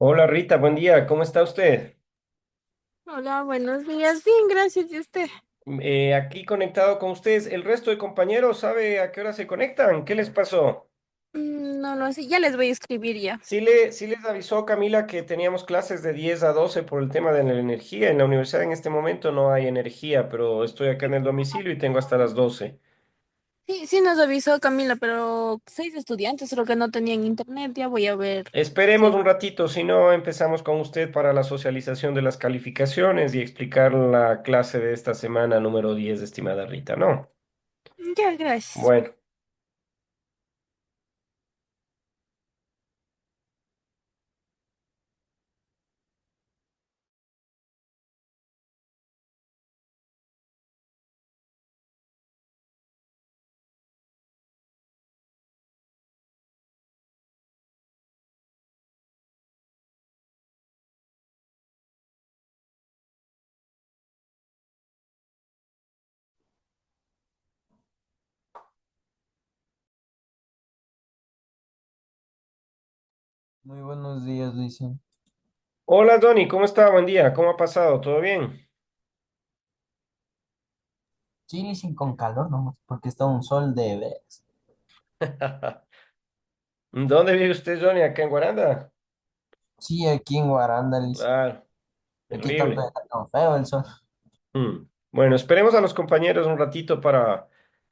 Hola Rita, buen día, ¿cómo está usted? Hola, buenos días. Bien, gracias. ¿Y usted? Aquí conectado con ustedes. ¿El resto de compañeros sabe a qué hora se conectan? ¿Qué les pasó? No, no sé. Ya les voy a escribir ya. Sí les avisó Camila que teníamos clases de 10 a 12 por el tema de la energía. En la universidad en este momento no hay energía, pero estoy acá en el domicilio y tengo hasta las 12. Sí, sí nos avisó Camila, pero 6 estudiantes, solo que no tenían internet. Ya voy a ver. Esperemos Sí. un ratito, si no empezamos con usted para la socialización de las calificaciones y explicar la clase de esta semana número 10, estimada Rita, ¿no? Ya, gracias. Bueno. Muy buenos días, Luisa. Hola Donny, ¿cómo está? Buen día, ¿cómo ha pasado? ¿Todo bien? Sí, sí, con calor nomás, porque está un sol de veras. ¿Dónde vive usted, Johnny? ¿Acá en Guaranda? Sí, aquí en Guaranda, Luisa. Claro, Aquí está terrible. tan feo el sol. Bueno, esperemos a los compañeros un ratito para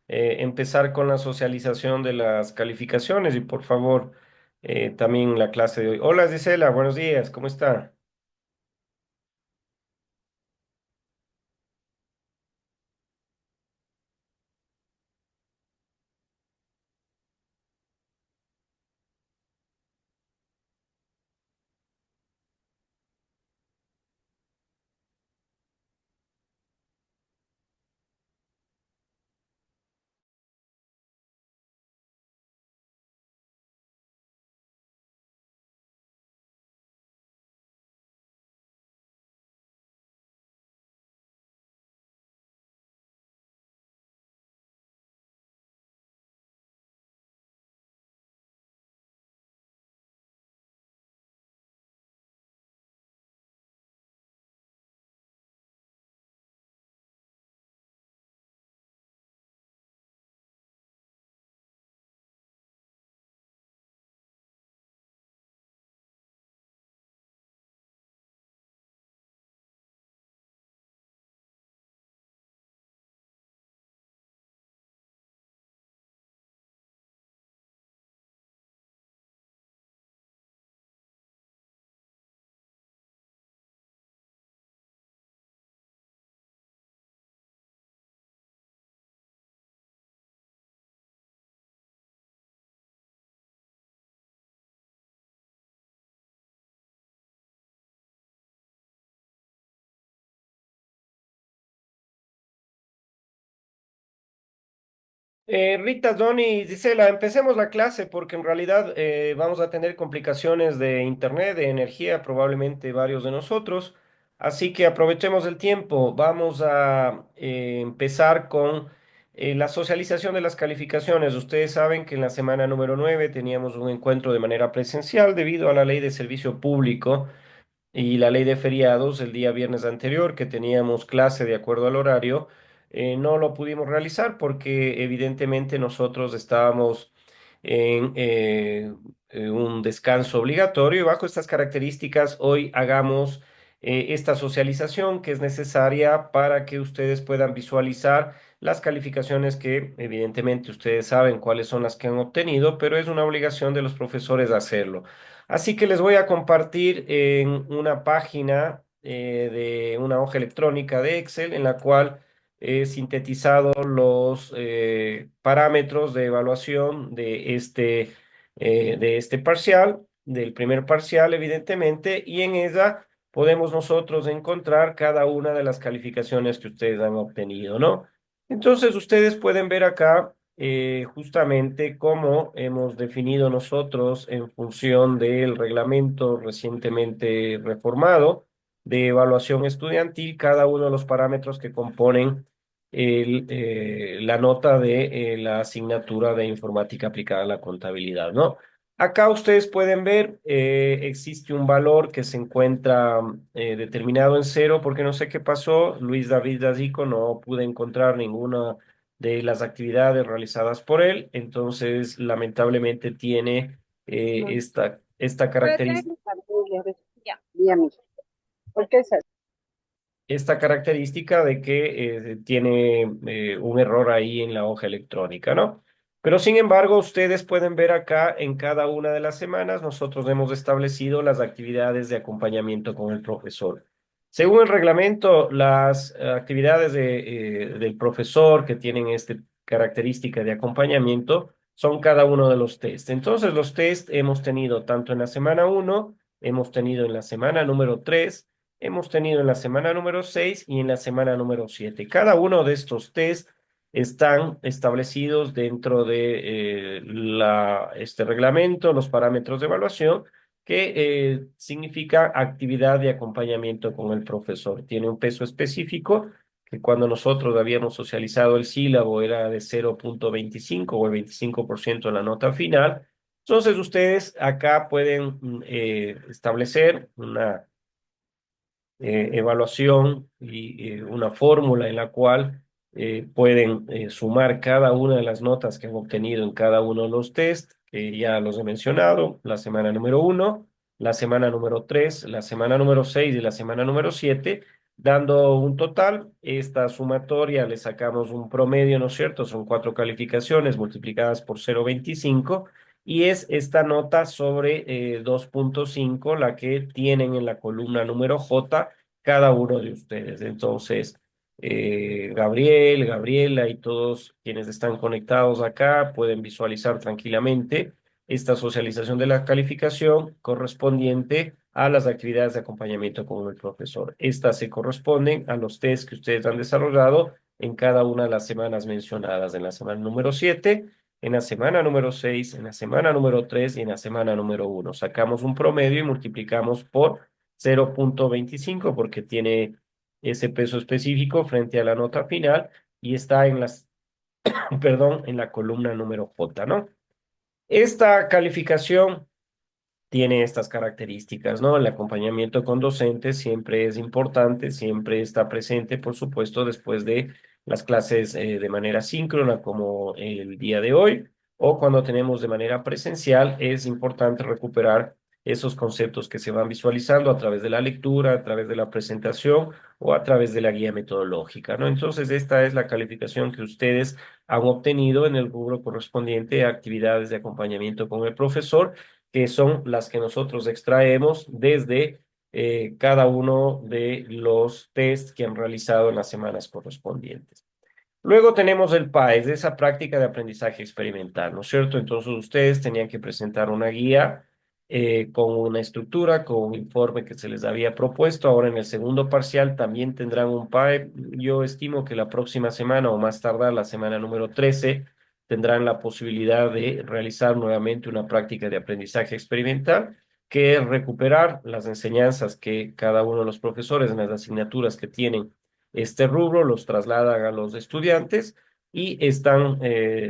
empezar con la socialización de las calificaciones y por favor también la clase de hoy. Hola Gisela, buenos días, ¿cómo está? Rita, Donny, Gisela, empecemos la clase porque en realidad vamos a tener complicaciones de internet, de energía, probablemente varios de nosotros. Así que aprovechemos el tiempo. Vamos a empezar con la socialización de las calificaciones. Ustedes saben que en la semana número 9 teníamos un encuentro de manera presencial debido a la ley de servicio público y la ley de feriados el día viernes anterior, que teníamos clase de acuerdo al horario, no lo pudimos realizar porque evidentemente nosotros estábamos en un descanso obligatorio y bajo estas características hoy hagamos esta socialización que es necesaria para que ustedes puedan visualizar las calificaciones que evidentemente ustedes saben cuáles son las que han obtenido, pero es una obligación de los profesores hacerlo. Así que les voy a compartir en una página de una hoja electrónica de Excel en la cual he sintetizado los parámetros de evaluación de este parcial, del primer parcial, evidentemente, y en ella podemos nosotros encontrar cada una de las calificaciones que ustedes han obtenido, ¿no? Entonces, ustedes pueden ver acá justamente cómo hemos definido nosotros en función del reglamento recientemente reformado de evaluación estudiantil cada uno de los parámetros que componen la nota de la asignatura de informática aplicada a la contabilidad, ¿no? Acá ustedes pueden ver, existe un valor que se encuentra determinado en cero, porque no sé qué pasó. Luis David Dazico no pude encontrar ninguna de las actividades realizadas por él, entonces lamentablemente tiene esta característica. Esta característica de que tiene un error ahí en la hoja electrónica, ¿no? Pero sin embargo, ustedes pueden ver acá en cada una de las semanas, nosotros hemos establecido las actividades de acompañamiento con el profesor. Según el reglamento, las actividades del profesor que tienen esta característica de acompañamiento son cada uno de los test. Entonces, los test hemos tenido tanto en la semana uno, hemos tenido en la semana número 3, hemos tenido en la semana número 6 y en la semana número 7. Cada uno de estos test están establecidos dentro de este reglamento, los parámetros de evaluación, que significa actividad de acompañamiento con el profesor. Tiene un peso específico que cuando nosotros habíamos socializado el sílabo era de 0,25 o el 25% en la nota final. Entonces ustedes acá pueden establecer una evaluación y una fórmula en la cual pueden sumar cada una de las notas que han obtenido en cada uno de los test, que ya los he mencionado, la semana número uno, la semana número 3, la semana número 6 y la semana número 7, dando un total. Esta sumatoria le sacamos un promedio, ¿no es cierto? Son 4 calificaciones multiplicadas por 0,25 y es esta nota sobre 2,5 la que tienen en la columna número J cada uno de ustedes. Entonces, Gabriel, Gabriela y todos quienes están conectados acá pueden visualizar tranquilamente esta socialización de la calificación correspondiente a las actividades de acompañamiento con el profesor. Estas se corresponden a los test que ustedes han desarrollado en cada una de las semanas mencionadas, en la semana número 7, en la semana número 6, en la semana número 3 y en la semana número uno. Sacamos un promedio y multiplicamos por 0,25 porque tiene ese peso específico frente a la nota final y está en perdón, en la columna número J, ¿no? Esta calificación tiene estas características, ¿no? El acompañamiento con docentes siempre es importante, siempre está presente, por supuesto, después de las clases de manera síncrona, como el día de hoy, o cuando tenemos de manera presencial, es importante recuperar esos conceptos que se van visualizando a través de la lectura, a través de la presentación o a través de la guía metodológica, ¿no? Entonces, esta es la calificación que ustedes han obtenido en el rubro correspondiente a actividades de acompañamiento con el profesor, que son las que nosotros extraemos desde cada uno de los tests que han realizado en las semanas correspondientes. Luego tenemos el PAES, de esa práctica de aprendizaje experimental, ¿no es cierto? Entonces ustedes tenían que presentar una guía con una estructura, con un informe que se les había propuesto. Ahora en el segundo parcial también tendrán un PAE. Yo estimo que la próxima semana o más tardar la semana número 13 tendrán la posibilidad de realizar nuevamente una práctica de aprendizaje experimental, que es recuperar las enseñanzas que cada uno de los profesores en las asignaturas que tienen este rubro, los trasladan a los estudiantes y están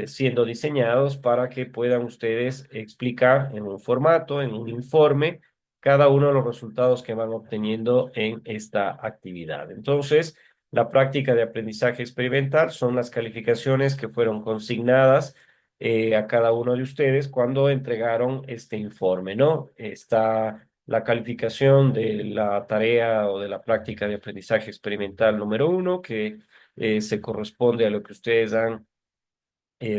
siendo diseñados para que puedan ustedes explicar en un formato, en un informe, cada uno de los resultados que van obteniendo en esta actividad. Entonces, la práctica de aprendizaje experimental son las calificaciones que fueron consignadas a cada uno de ustedes cuando entregaron este informe, ¿no? Está la calificación de la tarea o de la práctica de aprendizaje experimental número uno, que se corresponde a lo que ustedes han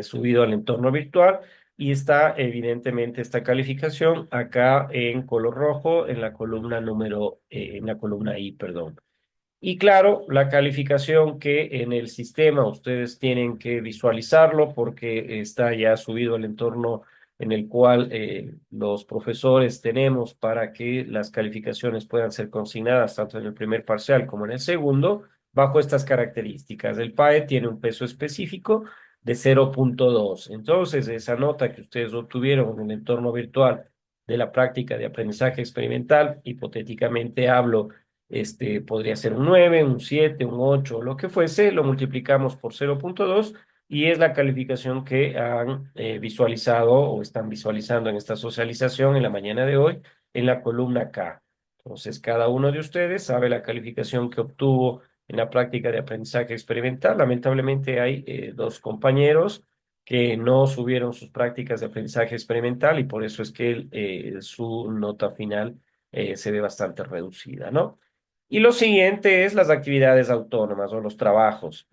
subido al entorno virtual, y está evidentemente esta calificación acá en color rojo en la columna en la columna I, perdón. Y claro, la calificación que en el sistema ustedes tienen que visualizarlo porque está ya subido al entorno en el cual los profesores tenemos para que las calificaciones puedan ser consignadas tanto en el primer parcial como en el segundo, bajo estas características. El PAE tiene un peso específico de 0,2. Entonces, esa nota que ustedes obtuvieron en el entorno virtual de la práctica de aprendizaje experimental, hipotéticamente hablo, podría ser un 9, un 7, un 8, lo que fuese, lo multiplicamos por 0,2 y es la calificación que han visualizado o están visualizando en esta socialización en la mañana de hoy en la columna K. Entonces, cada uno de ustedes sabe la calificación que obtuvo en la práctica de aprendizaje experimental. Lamentablemente hay dos compañeros que no subieron sus prácticas de aprendizaje experimental y por eso es que su nota final se ve bastante reducida, ¿no? Y lo siguiente es las actividades autónomas o los trabajos.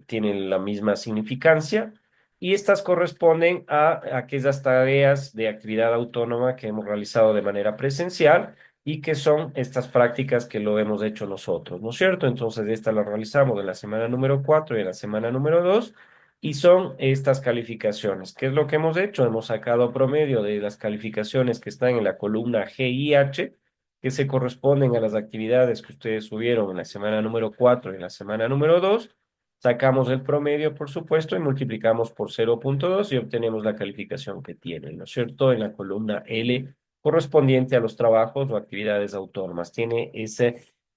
Tienen la misma significancia y estas corresponden a aquellas tareas de actividad autónoma que hemos realizado de manera presencial y que son estas prácticas que lo hemos hecho nosotros, ¿no es cierto? Entonces, estas las realizamos en la semana número 4 y en la semana número 2 y son estas calificaciones. ¿Qué es lo que hemos hecho? Hemos sacado promedio de las calificaciones que están en la columna G y H que se corresponden a las actividades que ustedes subieron en la semana número 4 y en la semana número 2. Sacamos el promedio, por supuesto, y multiplicamos por 0,2 y obtenemos la calificación que tienen, ¿no es cierto? En la columna L, correspondiente a los trabajos o actividades autónomas. Tiene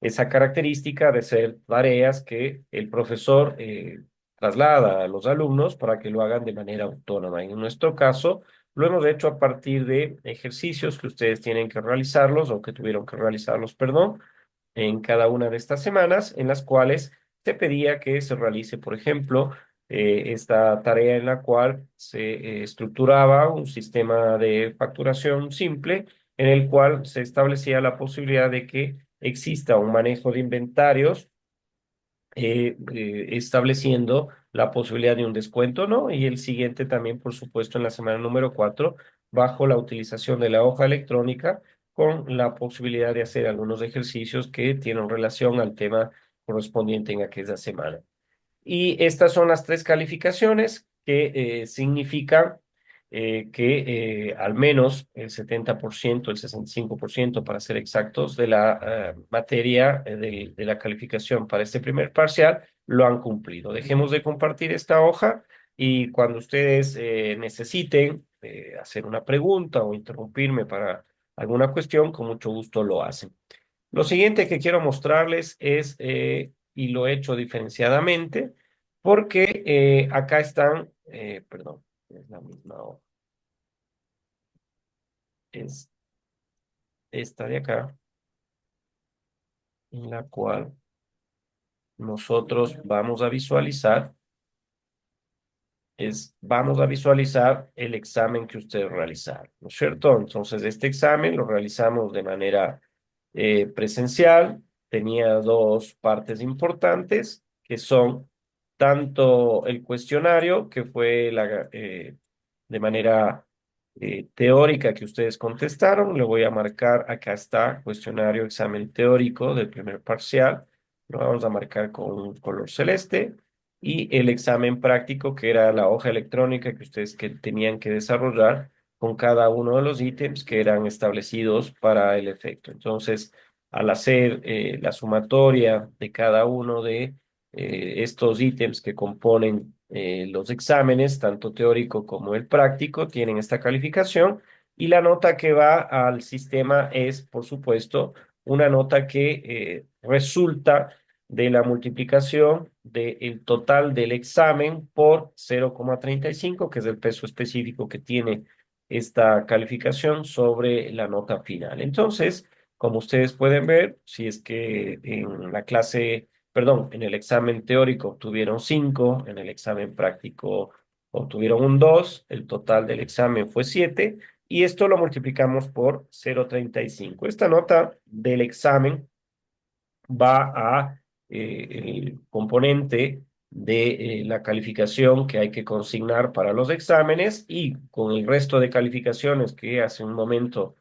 esa característica de ser tareas que el profesor traslada a los alumnos para que lo hagan de manera autónoma. En nuestro caso, lo hemos hecho a partir de ejercicios que ustedes tienen que realizarlos o que tuvieron que realizarlos, perdón, en cada una de estas semanas, en las cuales se pedía que se realice, por ejemplo, esta tarea en la cual se estructuraba un sistema de facturación simple en el cual se establecía la posibilidad de que exista un manejo de inventarios estableciendo la posibilidad de un descuento, ¿no? Y el siguiente también, por supuesto, en la semana número 4, bajo la utilización de la hoja electrónica, con la posibilidad de hacer algunos ejercicios que tienen relación al tema correspondiente en aquella semana. Y estas son las tres calificaciones que significan que al menos el 70%, el 65% para ser exactos, de la materia de la calificación para este primer parcial lo han cumplido. Dejemos de compartir esta hoja y cuando ustedes necesiten hacer una pregunta o interrumpirme para alguna cuestión, con mucho gusto lo hacen. Lo siguiente que quiero mostrarles es, y lo he hecho diferenciadamente, porque acá están, perdón, es la misma hoja, es esta de acá, en la cual nosotros vamos a visualizar el examen que ustedes realizaron, ¿no es cierto? Entonces, este examen lo realizamos de manera presencial, tenía dos partes importantes, que son tanto el cuestionario, que fue de manera teórica que ustedes contestaron, le voy a marcar, acá está, cuestionario, examen teórico del primer parcial, lo vamos a marcar con un color celeste, y el examen práctico, que era la hoja electrónica que ustedes tenían que desarrollar con cada uno de los ítems que eran establecidos para el efecto. Entonces, al hacer la sumatoria de cada uno de estos ítems que componen los exámenes, tanto teórico como el práctico, tienen esta calificación y la nota que va al sistema es, por supuesto, una nota que resulta de la multiplicación del total del examen por 0,35, que es el peso específico que tiene esta calificación sobre la nota final. Entonces, como ustedes pueden ver, si es que en la clase, perdón, en el examen teórico obtuvieron 5, en el examen práctico obtuvieron un 2, el total del examen fue 7, y esto lo multiplicamos por 0,35. Esta nota del examen va a el componente de la calificación que hay que consignar para los exámenes y con el resto de calificaciones que hace un momento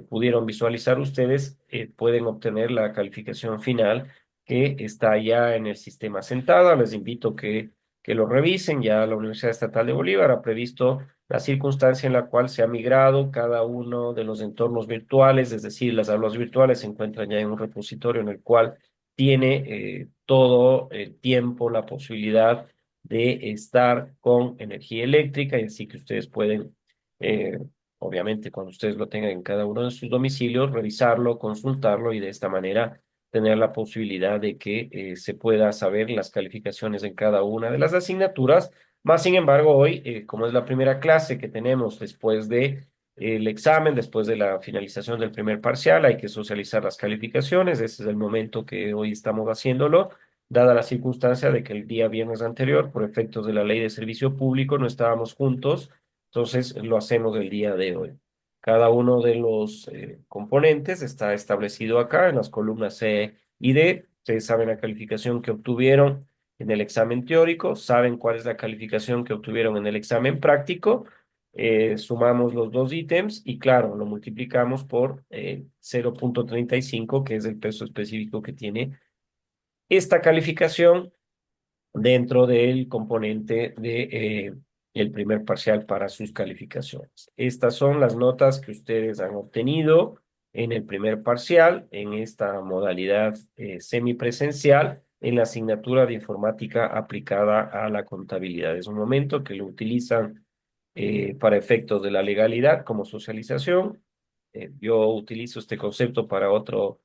pudieron visualizar ustedes, pueden obtener la calificación final que está ya en el sistema sentada. Les invito que lo revisen. Ya la Universidad Estatal de Bolívar ha previsto la circunstancia en la cual se ha migrado cada uno de los entornos virtuales, es decir, las aulas virtuales se encuentran ya en un repositorio en el cual tiene todo el tiempo la posibilidad de estar con energía eléctrica y así que ustedes pueden, eh, obviamente cuando ustedes lo tengan en cada uno de sus domicilios, revisarlo, consultarlo y de esta manera tener la posibilidad de que se pueda saber las calificaciones en cada una de las asignaturas Más sin embargo, hoy, como es la primera clase que tenemos después de el examen, después de la finalización del primer parcial, hay que socializar las calificaciones. Ese es el momento que hoy estamos haciéndolo, dada la circunstancia de que el día viernes anterior, por efectos de la ley de servicio público, no estábamos juntos, entonces lo hacemos el día de hoy. Cada uno de los componentes está establecido acá en las columnas C y D. Ustedes saben la calificación que obtuvieron en el examen teórico, saben cuál es la calificación que obtuvieron en el examen práctico, sumamos los dos ítems y claro, lo multiplicamos por 0,35, que es el peso específico que tiene esta calificación dentro del componente de el primer parcial para sus calificaciones. Estas son las notas que ustedes han obtenido en el primer parcial, en esta modalidad semipresencial, en la asignatura de informática aplicada a la contabilidad. Es un momento que lo utilizan para efectos de la legalidad como socialización. Yo utilizo este concepto para otro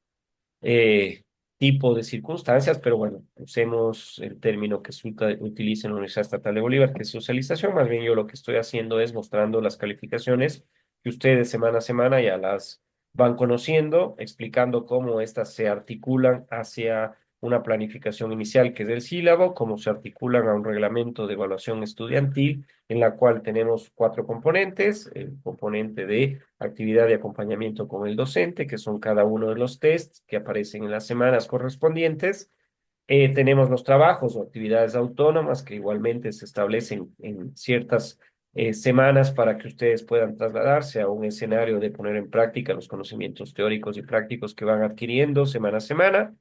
eh, tipo de circunstancias, pero bueno, usemos el término que se utiliza en la Universidad Estatal de Bolívar, que es socialización. Más bien yo lo que estoy haciendo es mostrando las calificaciones que ustedes semana a semana ya las van conociendo, explicando cómo éstas se articulan hacia una planificación inicial que es el sílabo, cómo se articulan a un reglamento de evaluación estudiantil en la cual tenemos cuatro componentes: el componente de actividad de acompañamiento con el docente, que son cada uno de los tests que aparecen en las semanas correspondientes. Tenemos los trabajos o actividades autónomas que igualmente se establecen en ciertas semanas para que ustedes puedan trasladarse a un escenario de poner en práctica los conocimientos teóricos y prácticos que van adquiriendo semana a semana.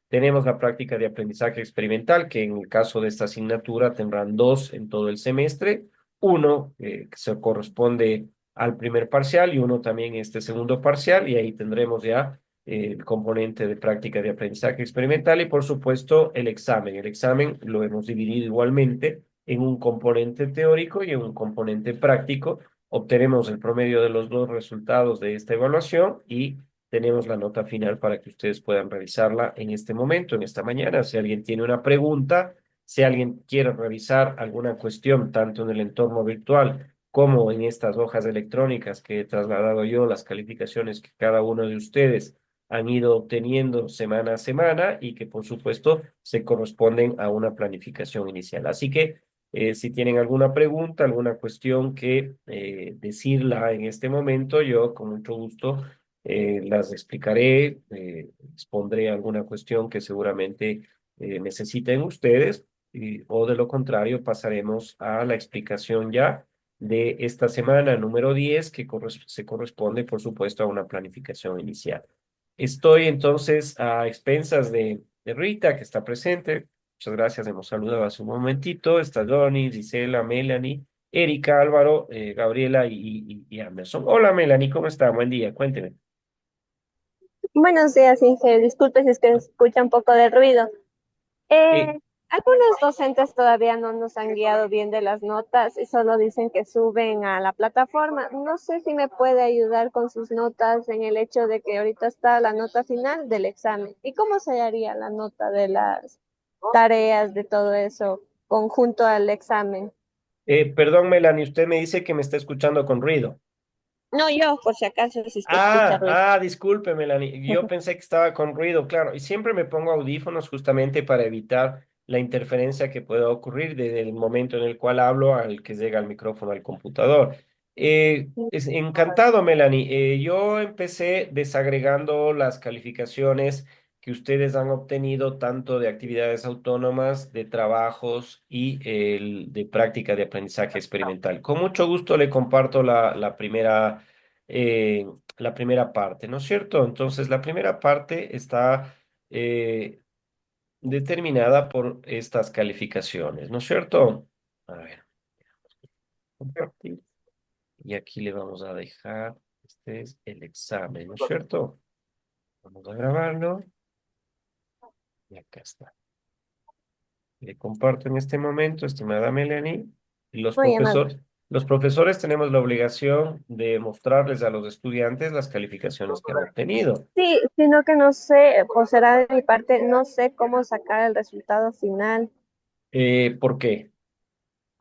Tenemos la práctica de aprendizaje experimental, que en el caso de esta asignatura tendrán dos en todo el semestre, uno que se corresponde al primer parcial y uno también este segundo parcial, y ahí tendremos ya el componente de práctica de aprendizaje experimental y por supuesto el examen. El examen lo hemos dividido igualmente en un componente teórico y en un componente práctico. Obtenemos el promedio de los dos resultados de esta evaluación y tenemos la nota final para que ustedes puedan revisarla en este momento, en esta mañana. Si alguien tiene una pregunta, si alguien quiere revisar alguna cuestión, tanto en el entorno virtual como en estas hojas electrónicas que he trasladado yo, las calificaciones que cada uno de ustedes han ido obteniendo semana a semana y que por supuesto se corresponden a una planificación inicial. Así que si tienen alguna pregunta, alguna cuestión que decirla en este momento, yo con mucho gusto las explicaré, expondré alguna cuestión que seguramente necesiten ustedes, o de lo contrario pasaremos a la explicación ya de esta semana número 10 que se corresponde, por supuesto, a una planificación inicial. Estoy entonces a expensas de Rita, que está presente. Muchas gracias, hemos saludado hace un momentito. Está Johnny, Gisela, Melanie, Erika, Álvaro, Gabriela y Anderson. Hola Melanie, ¿cómo está? Buen día, cuénteme. Buenos días, Inge. Disculpe si es que escucha un poco de ruido. Eh, Algunos docentes todavía no nos han guiado bien de las notas y solo dicen que suben a la plataforma. No sé si me puede ayudar con sus notas en el hecho de que ahorita está la nota final del examen. ¿Y cómo se haría la nota de las tareas, de todo eso, conjunto al examen? Perdón, Melanie, usted me dice que me está escuchando con ruido. No, yo, por si acaso, si es que escucha ruido. Disculpe, Melanie. Yo pensé que estaba con ruido, claro. Y siempre me pongo audífonos justamente para evitar la interferencia que pueda ocurrir desde el momento en el cual hablo al que llega el micrófono al computador. Es encantado, Melanie. Yo empecé desagregando las calificaciones que ustedes han obtenido tanto de actividades autónomas, de trabajos y el de práctica de aprendizaje experimental. Con mucho gusto le comparto eh, la primera parte, ¿no es cierto? Entonces, la primera parte está determinada por estas calificaciones, ¿no es cierto? A ver, compartir. Y aquí le vamos a dejar, este es el examen, ¿no es cierto? Vamos a grabarlo y acá está. Le comparto en este momento, estimada Melanie, y Muy amable. los profesores tenemos la obligación de mostrarles a los estudiantes las calificaciones que han obtenido. Sí, sino que no sé, pues será de mi parte, no sé cómo sacar el resultado final. ¿Por qué?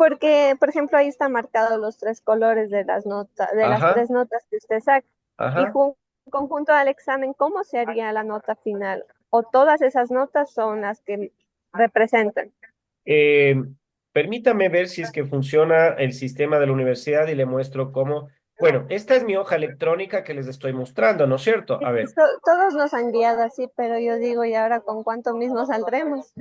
porque, por ejemplo, ahí están marcados los tres colores de las notas, de las Ajá, tres notas que usted saca. Y ajá. conjunto al examen, ¿cómo se haría la nota final? ¿O todas esas notas son las que representan? Eh, Permítame ver si es que funciona el sistema de la universidad y le muestro cómo. Bueno, esta es mi hoja electrónica que les estoy mostrando, ¿no es cierto? A ver. Todos nos han guiado así, pero yo digo, ¿y ahora con cuánto mismo saldremos?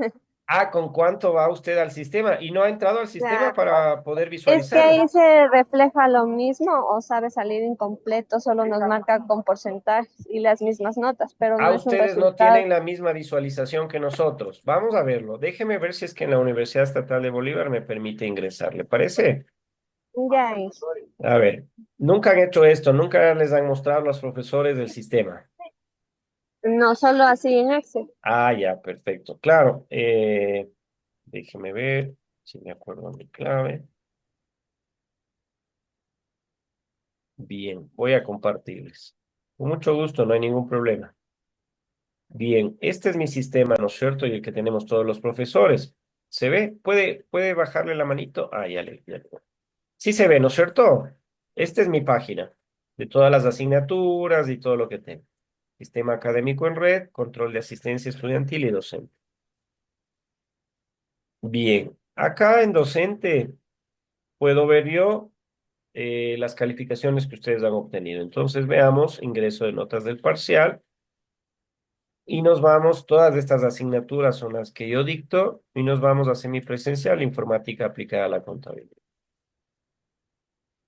Ah, ¿con cuánto va usted al sistema? ¿Y no ha entrado al sistema Ya, para poder es que visualizarlo? ahí se refleja lo mismo o sabe salir incompleto, solo nos marca con porcentajes y las mismas notas, pero Ah, no es un ustedes no resultado. tienen la misma visualización que nosotros. Vamos a verlo. Déjeme ver si es que en la Universidad Estatal de Bolívar me permite ingresar. ¿Le parece? Ya, es. A ver, nunca han hecho esto, nunca les han mostrado a los profesores del sistema. No solo así en Excel. Ah, ya, perfecto. Claro. Déjeme ver si me acuerdo mi clave. Bien, voy a compartirles. Con mucho gusto, no hay ningún problema. Bien, este es mi sistema, ¿no es cierto? Y el que tenemos todos los profesores. ¿Se ve? ¿Puede bajarle la manito? Ah, ya le. Sí se ve, ¿no es cierto? Esta es mi página de todas las asignaturas y todo lo que tengo. Sistema académico en red, control de asistencia estudiantil y docente. Bien, acá en docente puedo ver yo las calificaciones que ustedes han obtenido. Entonces veamos ingreso de notas del parcial y nos vamos, todas estas asignaturas son las que yo dicto y nos vamos a semipresencial, informática aplicada a la contabilidad.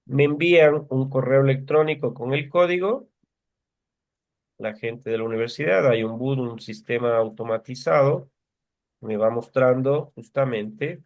Me envían un correo electrónico con el código, la gente de la universidad, hay un boot, un sistema automatizado, me va mostrando justamente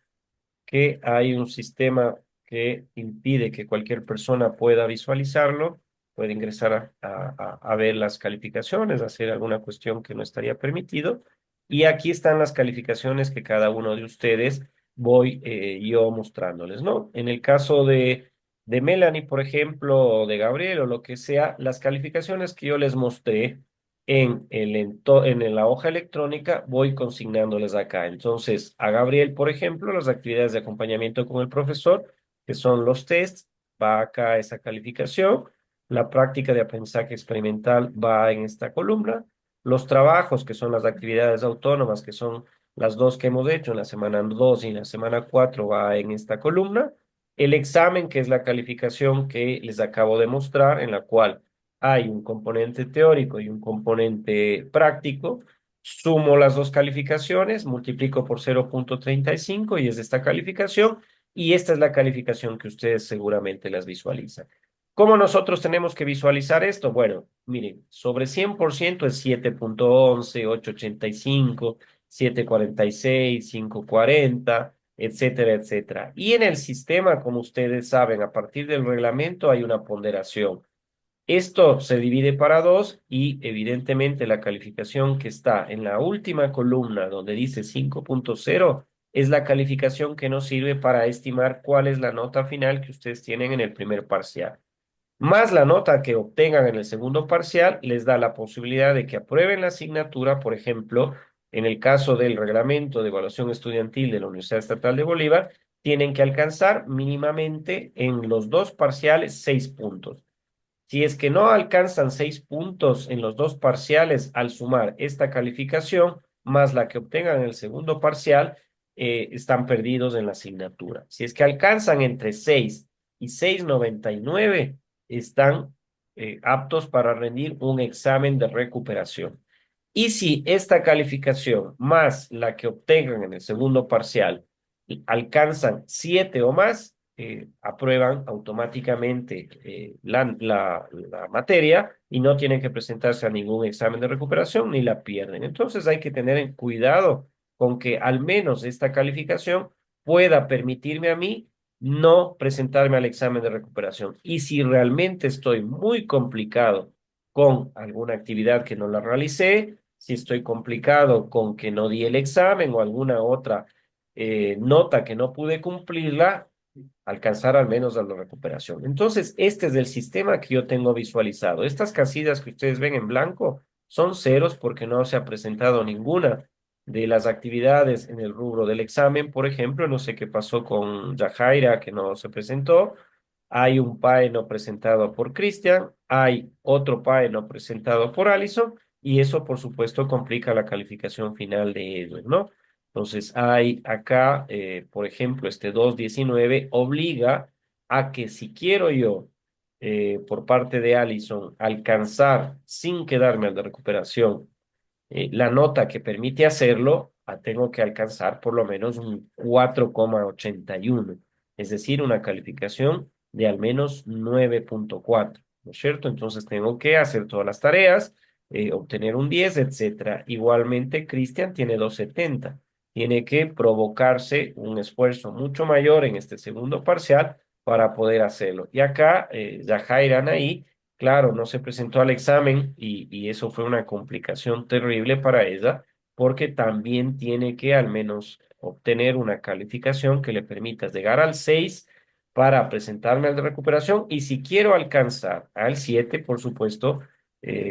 que hay un sistema que impide que cualquier persona pueda visualizarlo, puede ingresar a ver las calificaciones, hacer alguna cuestión que no estaría permitido. Y aquí están las calificaciones que cada uno de ustedes voy yo mostrándoles, ¿no? En el caso de Melanie, por ejemplo, o de Gabriel o lo que sea, las calificaciones que yo les mostré en la hoja electrónica voy consignándoles acá. Entonces, a Gabriel, por ejemplo, las actividades de acompañamiento con el profesor, que son los tests, va acá esa calificación. La práctica de aprendizaje experimental va en esta columna. Los trabajos, que son las actividades autónomas, que son las dos que hemos hecho en la semana 2 y en la semana 4, va en esta columna. El examen, que es la calificación que les acabo de mostrar, en la cual hay un componente teórico y un componente práctico, sumo las dos calificaciones, multiplico por 0,35 y es esta calificación, y esta es la calificación que ustedes seguramente las visualizan. ¿Cómo nosotros tenemos que visualizar esto? Bueno, miren, sobre 100% es 7,11, 8,85, 7,46, 5,40, etcétera, etcétera. Y en el sistema, como ustedes saben, a partir del reglamento hay una ponderación. Esto se divide para dos y evidentemente la calificación que está en la última columna donde dice 5,0 es la calificación que nos sirve para estimar cuál es la nota final que ustedes tienen en el primer parcial. Más la nota que obtengan en el segundo parcial les da la posibilidad de que aprueben la asignatura, por ejemplo, en el caso del reglamento de evaluación estudiantil de la Universidad Estatal de Bolívar, tienen que alcanzar mínimamente en los dos parciales 6 puntos. Si es que no alcanzan 6 puntos en los dos parciales al sumar esta calificación, más la que obtengan en el segundo parcial, están perdidos en la asignatura. Si es que alcanzan entre 6 y 6,99, están aptos para rendir un examen de recuperación. Y si esta calificación más la que obtengan en el segundo parcial alcanzan 7 o más, aprueban automáticamente la materia y no tienen que presentarse a ningún examen de recuperación ni la pierden. Entonces hay que tener en cuidado con que al menos esta calificación pueda permitirme a mí no presentarme al examen de recuperación. Y si realmente estoy muy complicado con alguna actividad que no la realicé, si estoy complicado con que no di el examen o alguna otra nota que no pude cumplirla, alcanzar al menos a la recuperación. Entonces, este es el sistema que yo tengo visualizado. Estas casillas que ustedes ven en blanco son ceros porque no se ha presentado ninguna de las actividades en el rubro del examen, por ejemplo, no sé qué pasó con Yajaira, que no se presentó. Hay un PAE no presentado por Cristian, hay otro PAE no presentado por Allison, y eso, por supuesto, complica la calificación final de ellos, ¿no? Entonces, hay acá, por ejemplo, este 219 obliga a que si quiero yo, por parte de Allison, alcanzar sin quedarme al de recuperación la nota que permite hacerlo, tengo que alcanzar por lo menos un 4,81, es decir, una calificación de al menos 9,4, ¿no es cierto? Entonces tengo que hacer todas las tareas, obtener un 10, etcétera. Igualmente, Cristian tiene 2,70. Tiene que provocarse un esfuerzo mucho mayor en este segundo parcial para poder hacerlo. Y acá, Yajaira Anaí, claro, no se presentó al examen y eso fue una complicación terrible para ella, porque también tiene que al menos obtener una calificación que le permita llegar al 6 para presentarme al de recuperación, y si quiero alcanzar al 7, por supuesto,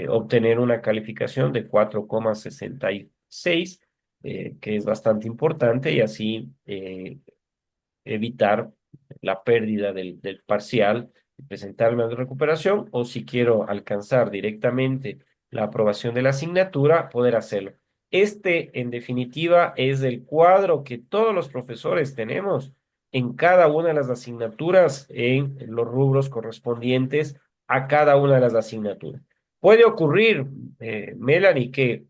obtener una calificación de 4,66, que es bastante importante, y así evitar la pérdida del parcial y presentarme a la recuperación, o si quiero alcanzar directamente la aprobación de la asignatura, poder hacerlo. Este, en definitiva, es el cuadro que todos los profesores tenemos en cada una de las asignaturas, en los rubros correspondientes a cada una de las asignaturas. Puede ocurrir, Melanie, que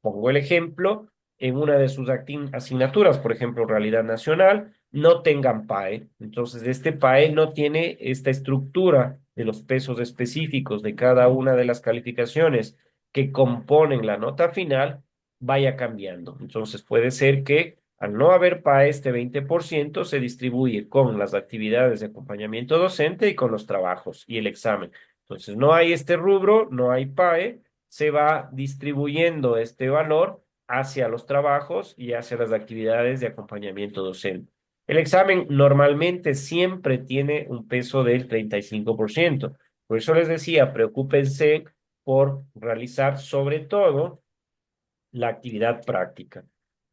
pongo el ejemplo, en una de sus asignaturas, por ejemplo, realidad nacional, no tengan PAE. Entonces, este PAE no tiene esta estructura de los pesos específicos de cada una de las calificaciones que componen la nota final, vaya cambiando. Entonces, puede ser que al no haber PAE, este 20% se distribuye con las actividades de acompañamiento docente y con los trabajos y el examen. Entonces, no hay este rubro, no hay PAE, se va distribuyendo este valor hacia los trabajos y hacia las actividades de acompañamiento docente. El examen normalmente siempre tiene un peso del 35%. Por eso les decía, preocúpense por realizar sobre todo la actividad práctica,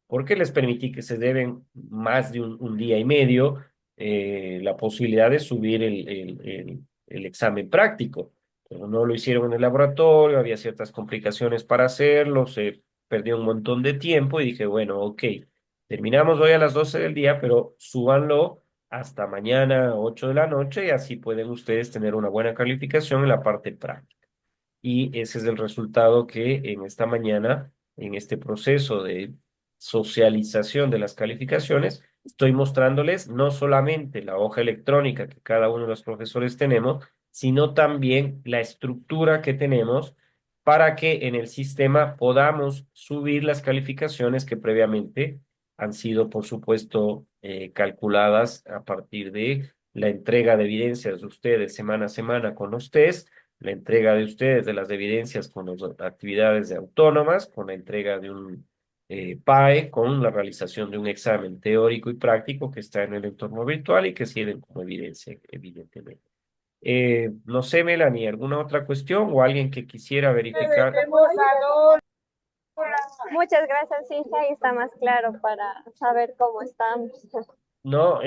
porque les permití que se deben más de un día y medio, la posibilidad de subir el examen práctico. Pero no lo hicieron en el laboratorio, había ciertas complicaciones para hacerlo, se perdió un montón de tiempo y dije, bueno, ok, terminamos hoy a las 12 del día, pero súbanlo hasta mañana 8 de la noche, y así pueden ustedes tener una buena calificación en la parte práctica. Y ese es el resultado que en esta mañana, en este proceso de socialización de las calificaciones, estoy mostrándoles no solamente la hoja electrónica que cada uno de los profesores tenemos, sino también la estructura que tenemos para que en el sistema podamos subir las calificaciones que previamente han sido, por supuesto, calculadas a partir de la entrega de evidencias de ustedes semana a semana con los test, la entrega de ustedes de las evidencias con las actividades de autónomas, con la entrega de un PAE, con la realización de un examen teórico y práctico que está en el entorno virtual y que sirven como evidencia, evidentemente. No sé, Melanie, ¿alguna otra cuestión o alguien que quisiera verificar? Muchas gracias, sí, ahí está más claro para saber cómo estamos. No,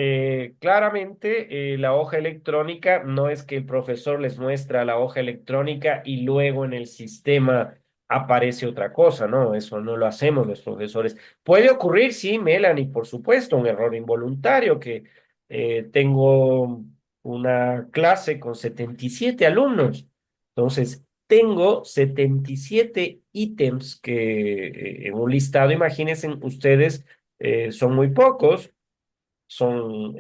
claramente la hoja electrónica no es que el profesor les muestra la hoja electrónica y luego en el sistema aparece otra cosa, ¿no? Eso no lo hacemos los profesores. Puede ocurrir, sí, Melanie, por supuesto, un error involuntario, que tengo una clase con 77 alumnos. Entonces, tengo 77 ítems que en un listado, imagínense ustedes, son muy pocos, son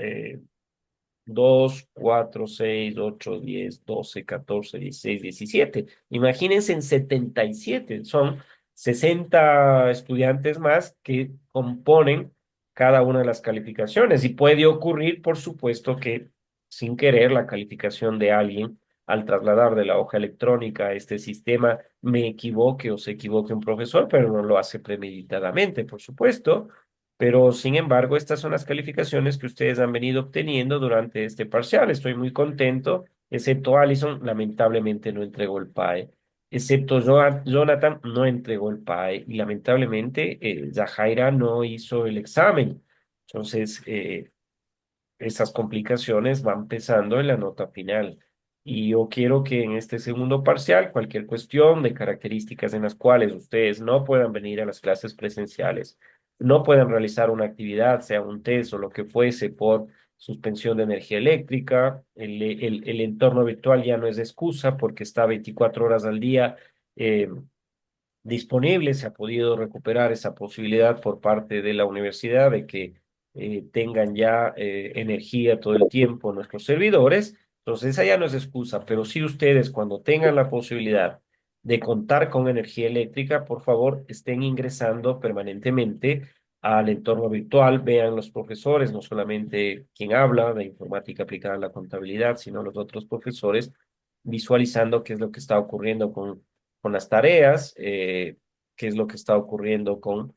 2, 4, 6, 8, 10, 12, 14, 16, 17. Imagínense en 77. Son 60 estudiantes más que componen cada una de las calificaciones. Y puede ocurrir, por supuesto, que sin querer la calificación de alguien al trasladar de la hoja electrónica a este sistema me equivoque o se equivoque un profesor, pero no lo hace premeditadamente, por supuesto. Pero, sin embargo, estas son las calificaciones que ustedes han venido obteniendo durante este parcial. Estoy muy contento, excepto Allison, lamentablemente no entregó el PAE. excepto Jonathan, no entregó el PAE y lamentablemente Yajaira no hizo el examen. Entonces, esas complicaciones van pesando en la nota final. Y yo quiero que en este segundo parcial, cualquier cuestión de características en las cuales ustedes no puedan venir a las clases presenciales, no puedan realizar una actividad, sea un test o lo que fuese, por suspensión de energía eléctrica, el entorno virtual ya no es excusa porque está 24 horas al día. eh, Disponible, se ha podido recuperar esa posibilidad por parte de la universidad de que tengan ya energía todo el tiempo nuestros servidores. Entonces, esa ya no es excusa, pero sí ustedes cuando tengan la posibilidad de contar con energía eléctrica, por favor, estén ingresando permanentemente al entorno virtual, vean los profesores, no solamente quien habla de informática aplicada a la contabilidad, sino los otros profesores, visualizando qué es lo que está ocurriendo con las tareas, qué es lo que está ocurriendo con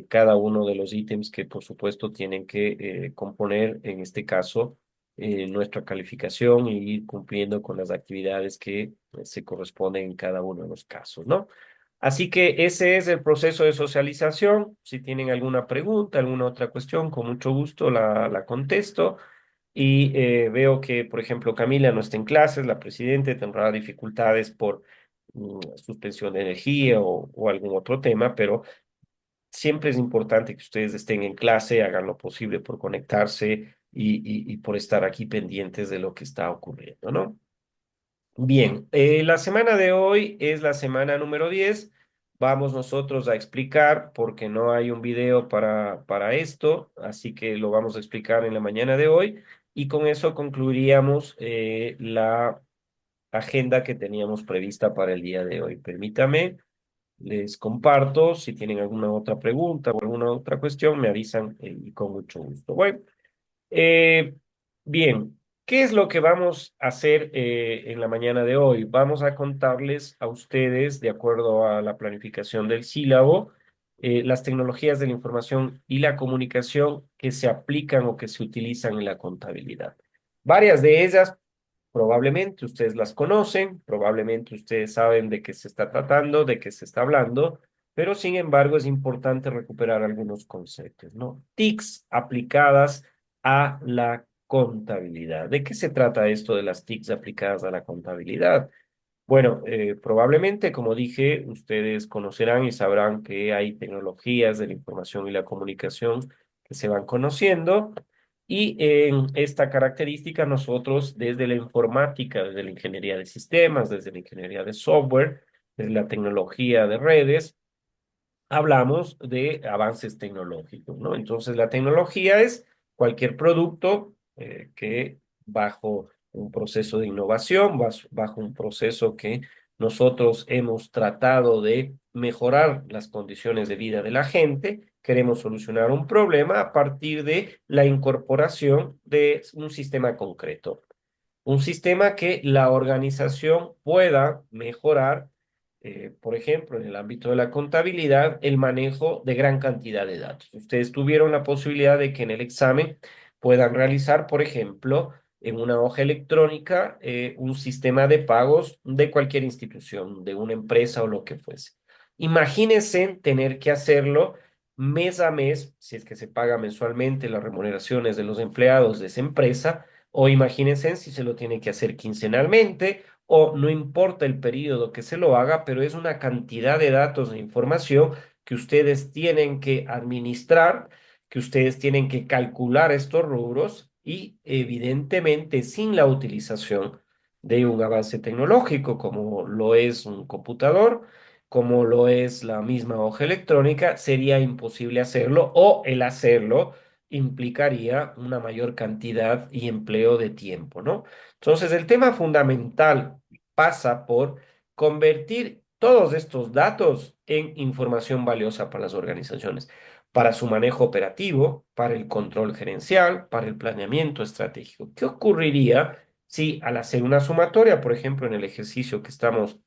cada uno de los ítems que por supuesto tienen que componer, en este caso, nuestra calificación y ir cumpliendo con las actividades que se corresponden en cada uno de los casos, ¿no? Así que ese es el proceso de socialización. Si tienen alguna pregunta, alguna otra cuestión, con mucho gusto la contesto. Y veo que, por ejemplo, Camila no está en clases, la presidenta tendrá dificultades por suspensión de energía o algún otro tema, pero siempre es importante que ustedes estén en clase, hagan lo posible por conectarse y por estar aquí pendientes de lo que está ocurriendo, ¿no? Bien, la semana de hoy es la semana número 10. Vamos nosotros a explicar, porque no hay un video para esto, así que lo vamos a explicar en la mañana de hoy. Y con eso concluiríamos la agenda que teníamos prevista para el día de hoy. Permítame, les comparto. Si tienen alguna otra pregunta o alguna otra cuestión, me avisan y con mucho gusto. Bueno. Eh, bien, ¿qué es lo que vamos a hacer en la mañana de hoy? Vamos a contarles a ustedes, de acuerdo a la planificación del sílabo, las tecnologías de la información y la comunicación que se aplican o que se utilizan en la contabilidad. Varias de ellas probablemente ustedes las conocen, probablemente ustedes saben de qué se está tratando, de qué se está hablando, pero sin embargo es importante recuperar algunos conceptos, ¿no? TICs aplicadas a la contabilidad. ¿De qué se trata esto de las TICs aplicadas a la contabilidad? Bueno, probablemente, como dije, ustedes conocerán y sabrán que hay tecnologías de la información y la comunicación que se van conociendo. Y en esta característica nosotros desde la informática, desde la ingeniería de sistemas, desde la ingeniería de software, desde la tecnología de redes, hablamos de avances tecnológicos, ¿no? Entonces, la tecnología es cualquier producto que bajo un proceso de innovación, bajo un proceso que nosotros hemos tratado de mejorar las condiciones de vida de la gente, queremos solucionar un problema a partir de la incorporación de un sistema concreto. Un sistema que la organización pueda mejorar, por ejemplo, en el ámbito de la contabilidad, el manejo de gran cantidad de datos. Ustedes tuvieron la posibilidad de que en el examen puedan realizar, por ejemplo, en una hoja electrónica, un sistema de pagos de cualquier institución, de una empresa o lo que fuese. Imagínense tener que hacerlo mes a mes, si es que se paga mensualmente las remuneraciones de los empleados de esa empresa, o imagínense si se lo tiene que hacer quincenalmente, o no importa el periodo que se lo haga, pero es una cantidad de datos de información que ustedes tienen que administrar, que ustedes tienen que calcular estos rubros y evidentemente sin la utilización de un avance tecnológico como lo es un computador, como lo es la misma hoja electrónica, sería imposible hacerlo o el hacerlo implicaría una mayor cantidad y empleo de tiempo, ¿no? Entonces, el tema fundamental pasa por convertir todos estos datos en información valiosa para las organizaciones, para su manejo operativo, para el control gerencial, para el planeamiento estratégico. ¿Qué ocurriría si al hacer una sumatoria, por ejemplo, en el ejercicio que estamos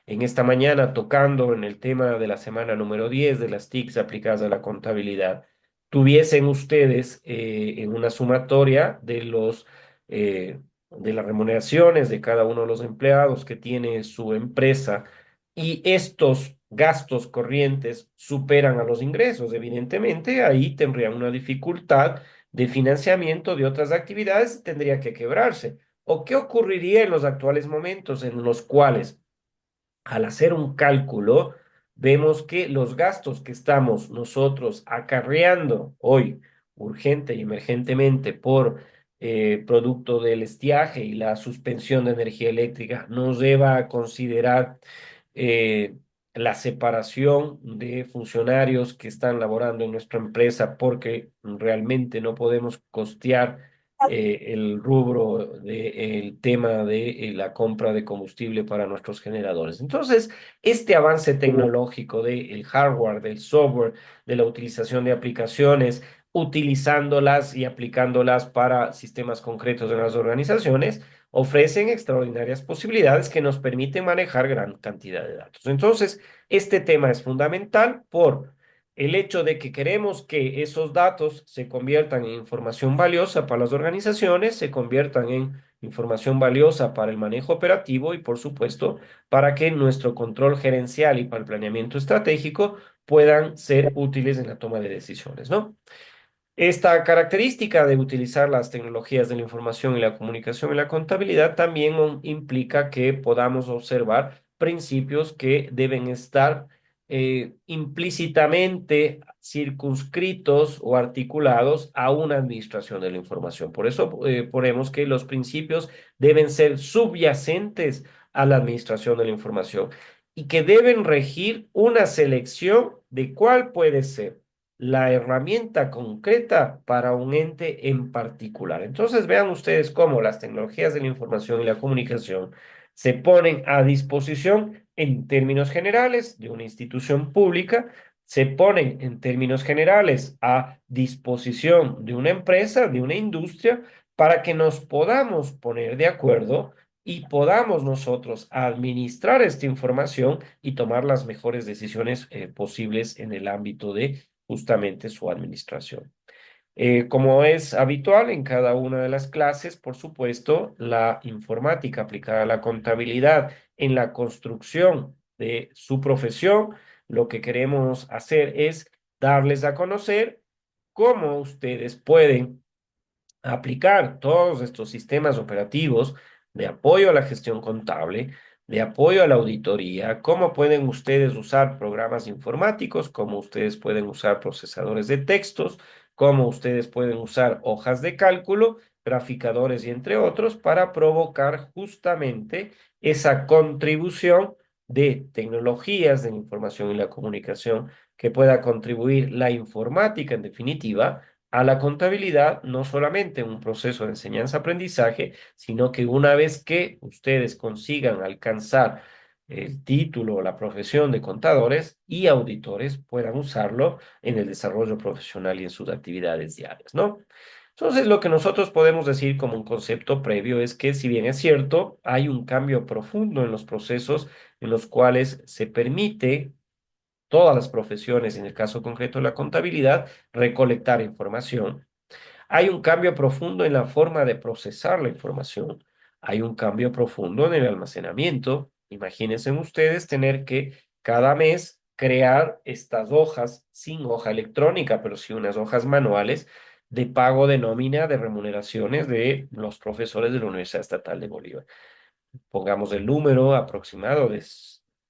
en esta mañana tocando en el tema de la semana número 10 de las TICs aplicadas a la contabilidad, tuviesen ustedes en una sumatoria de los de las remuneraciones de cada uno de los empleados que tiene su empresa y estos gastos corrientes superan a los ingresos, evidentemente ahí tendrían una dificultad de financiamiento de otras actividades y tendría que quebrarse. ¿O qué ocurriría en los actuales momentos en los cuales al hacer un cálculo, vemos que los gastos que estamos nosotros acarreando hoy urgente y emergentemente por producto del estiaje y la suspensión de energía eléctrica nos lleva a considerar eh, la separación de funcionarios que están laborando en nuestra empresa porque realmente no podemos costear el rubro del tema de la compra de combustible para nuestros generadores. Entonces, este avance tecnológico del hardware, del software, de la utilización de aplicaciones, utilizándolas y aplicándolas para sistemas concretos de las organizaciones, ofrecen extraordinarias posibilidades que nos permiten manejar gran cantidad de datos. Entonces, este tema es fundamental por el hecho de que queremos que esos datos se conviertan en información valiosa para las organizaciones, se conviertan en información valiosa para el manejo operativo y, por supuesto, para que nuestro control gerencial y para el planeamiento estratégico puedan ser útiles en la toma de decisiones, ¿no? Esta característica de utilizar las tecnologías de la información y la comunicación en la contabilidad también implica que podamos observar principios que deben estar implícitamente circunscritos o articulados a una administración de la información. Por eso ponemos que los principios deben ser subyacentes a la administración de la información y que deben regir una selección de cuál puede ser la herramienta concreta para un ente en particular. Entonces, vean ustedes cómo las tecnologías de la información y la comunicación se ponen a disposición en términos generales de una institución pública, se ponen en términos generales a disposición de una empresa, de una industria, para que nos podamos poner de acuerdo y podamos nosotros administrar esta información y tomar las mejores decisiones posibles en el ámbito de justamente su administración. Como es habitual en cada una de las clases, por supuesto, la informática aplicada a la contabilidad en la construcción de su profesión, lo que queremos hacer es darles a conocer cómo ustedes pueden aplicar todos estos sistemas operativos de apoyo a la gestión contable, de apoyo a la auditoría, cómo pueden ustedes usar programas informáticos, cómo ustedes pueden usar procesadores de textos, cómo ustedes pueden usar hojas de cálculo, graficadores y entre otros para provocar justamente esa contribución de tecnologías de la información y la comunicación que pueda contribuir la informática en definitiva a la contabilidad, no solamente un proceso de enseñanza-aprendizaje, sino que una vez que ustedes consigan alcanzar el título o la profesión de contadores y auditores, puedan usarlo en el desarrollo profesional y en sus actividades diarias, ¿no? Entonces, lo que nosotros podemos decir como un concepto previo es que, si bien es cierto, hay un cambio profundo en los procesos en los cuales se permite todas las profesiones, en el caso concreto de la contabilidad, recolectar información. Hay un cambio profundo en la forma de procesar la información. Hay un cambio profundo en el almacenamiento. Imagínense ustedes tener que cada mes crear estas hojas, sin hoja electrónica, pero sí unas hojas manuales de pago de nómina de remuneraciones de los profesores de la Universidad Estatal de Bolívar. Pongamos el número aproximado de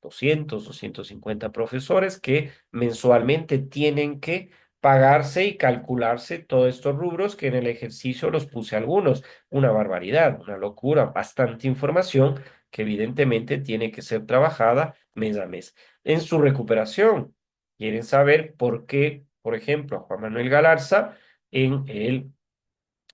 200, 250 profesores que mensualmente tienen que pagarse y calcularse todos estos rubros que en el ejercicio los puse algunos. Una barbaridad, una locura, bastante información que evidentemente tiene que ser trabajada mes a mes. En su recuperación, quieren saber por qué, por ejemplo, a Juan Manuel Galarza en el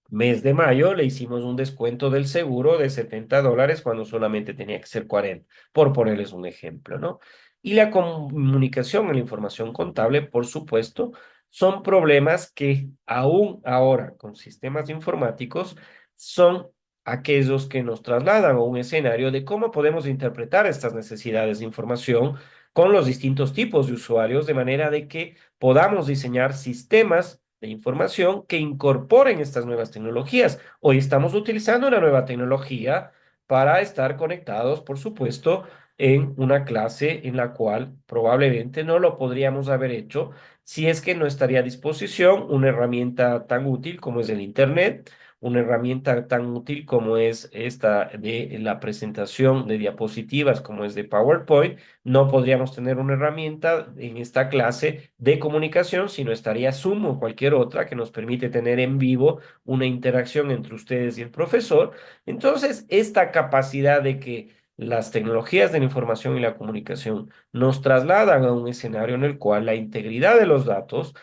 mes de mayo le hicimos un descuento del seguro de $70 cuando solamente tenía que ser 40, por ponerles un ejemplo, ¿no? Y la comunicación y la información contable, por supuesto, son problemas que aún ahora con sistemas informáticos son aquellos que nos trasladan a un escenario de cómo podemos interpretar estas necesidades de información con los distintos tipos de usuarios, de manera de que podamos diseñar sistemas de información que incorporen estas nuevas tecnologías. Hoy estamos utilizando una nueva tecnología para estar conectados, por supuesto, en una clase en la cual probablemente no lo podríamos haber hecho si es que no estaría a disposición una herramienta tan útil como es el Internet, una herramienta tan útil como es esta de la presentación de diapositivas, como es de PowerPoint. No podríamos tener una herramienta en esta clase de comunicación, sino estaría Zoom o cualquier otra que nos permite tener en vivo una interacción entre ustedes y el profesor. Entonces, esta capacidad de que las tecnologías de la información y la comunicación nos trasladan a un escenario en el cual la integridad de los datos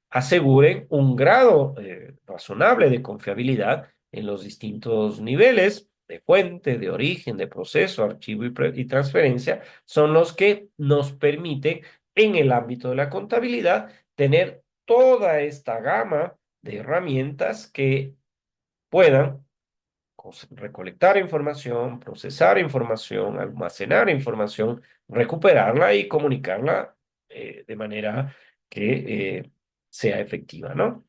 aseguren un grado razonable de confiabilidad en los distintos niveles de fuente, de origen, de proceso, archivo y transferencia, son los que nos permiten en el ámbito de la contabilidad tener toda esta gama de herramientas que puedan recolectar información, procesar información, almacenar información, recuperarla y comunicarla de manera que sea efectiva, ¿no?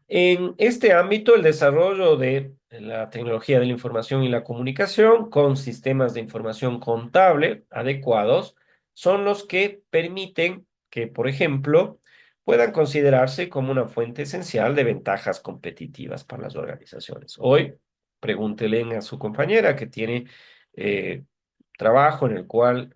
En este ámbito, el desarrollo de la tecnología de la información y la comunicación con sistemas de información contable adecuados son los que permiten que, por ejemplo, puedan considerarse como una fuente esencial de ventajas competitivas para las organizaciones. Hoy, pregúntele a su compañera que tiene eh, trabajo en el cual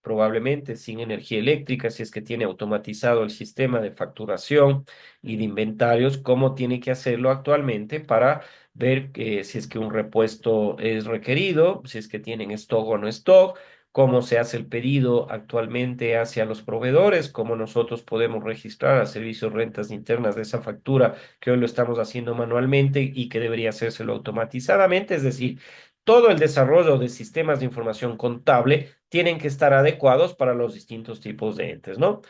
probablemente sin energía eléctrica, si es que tiene automatizado el sistema de facturación y de inventarios, cómo tiene que hacerlo actualmente para ver si es que un repuesto es requerido, si es que tienen stock o no stock, cómo se hace el pedido actualmente hacia los proveedores, cómo nosotros podemos registrar a servicios rentas internas de esa factura que hoy lo estamos haciendo manualmente y que debería hacérselo automatizadamente, es decir, todo el desarrollo de sistemas de información contable tienen que estar adecuados para los distintos tipos de entes, ¿no?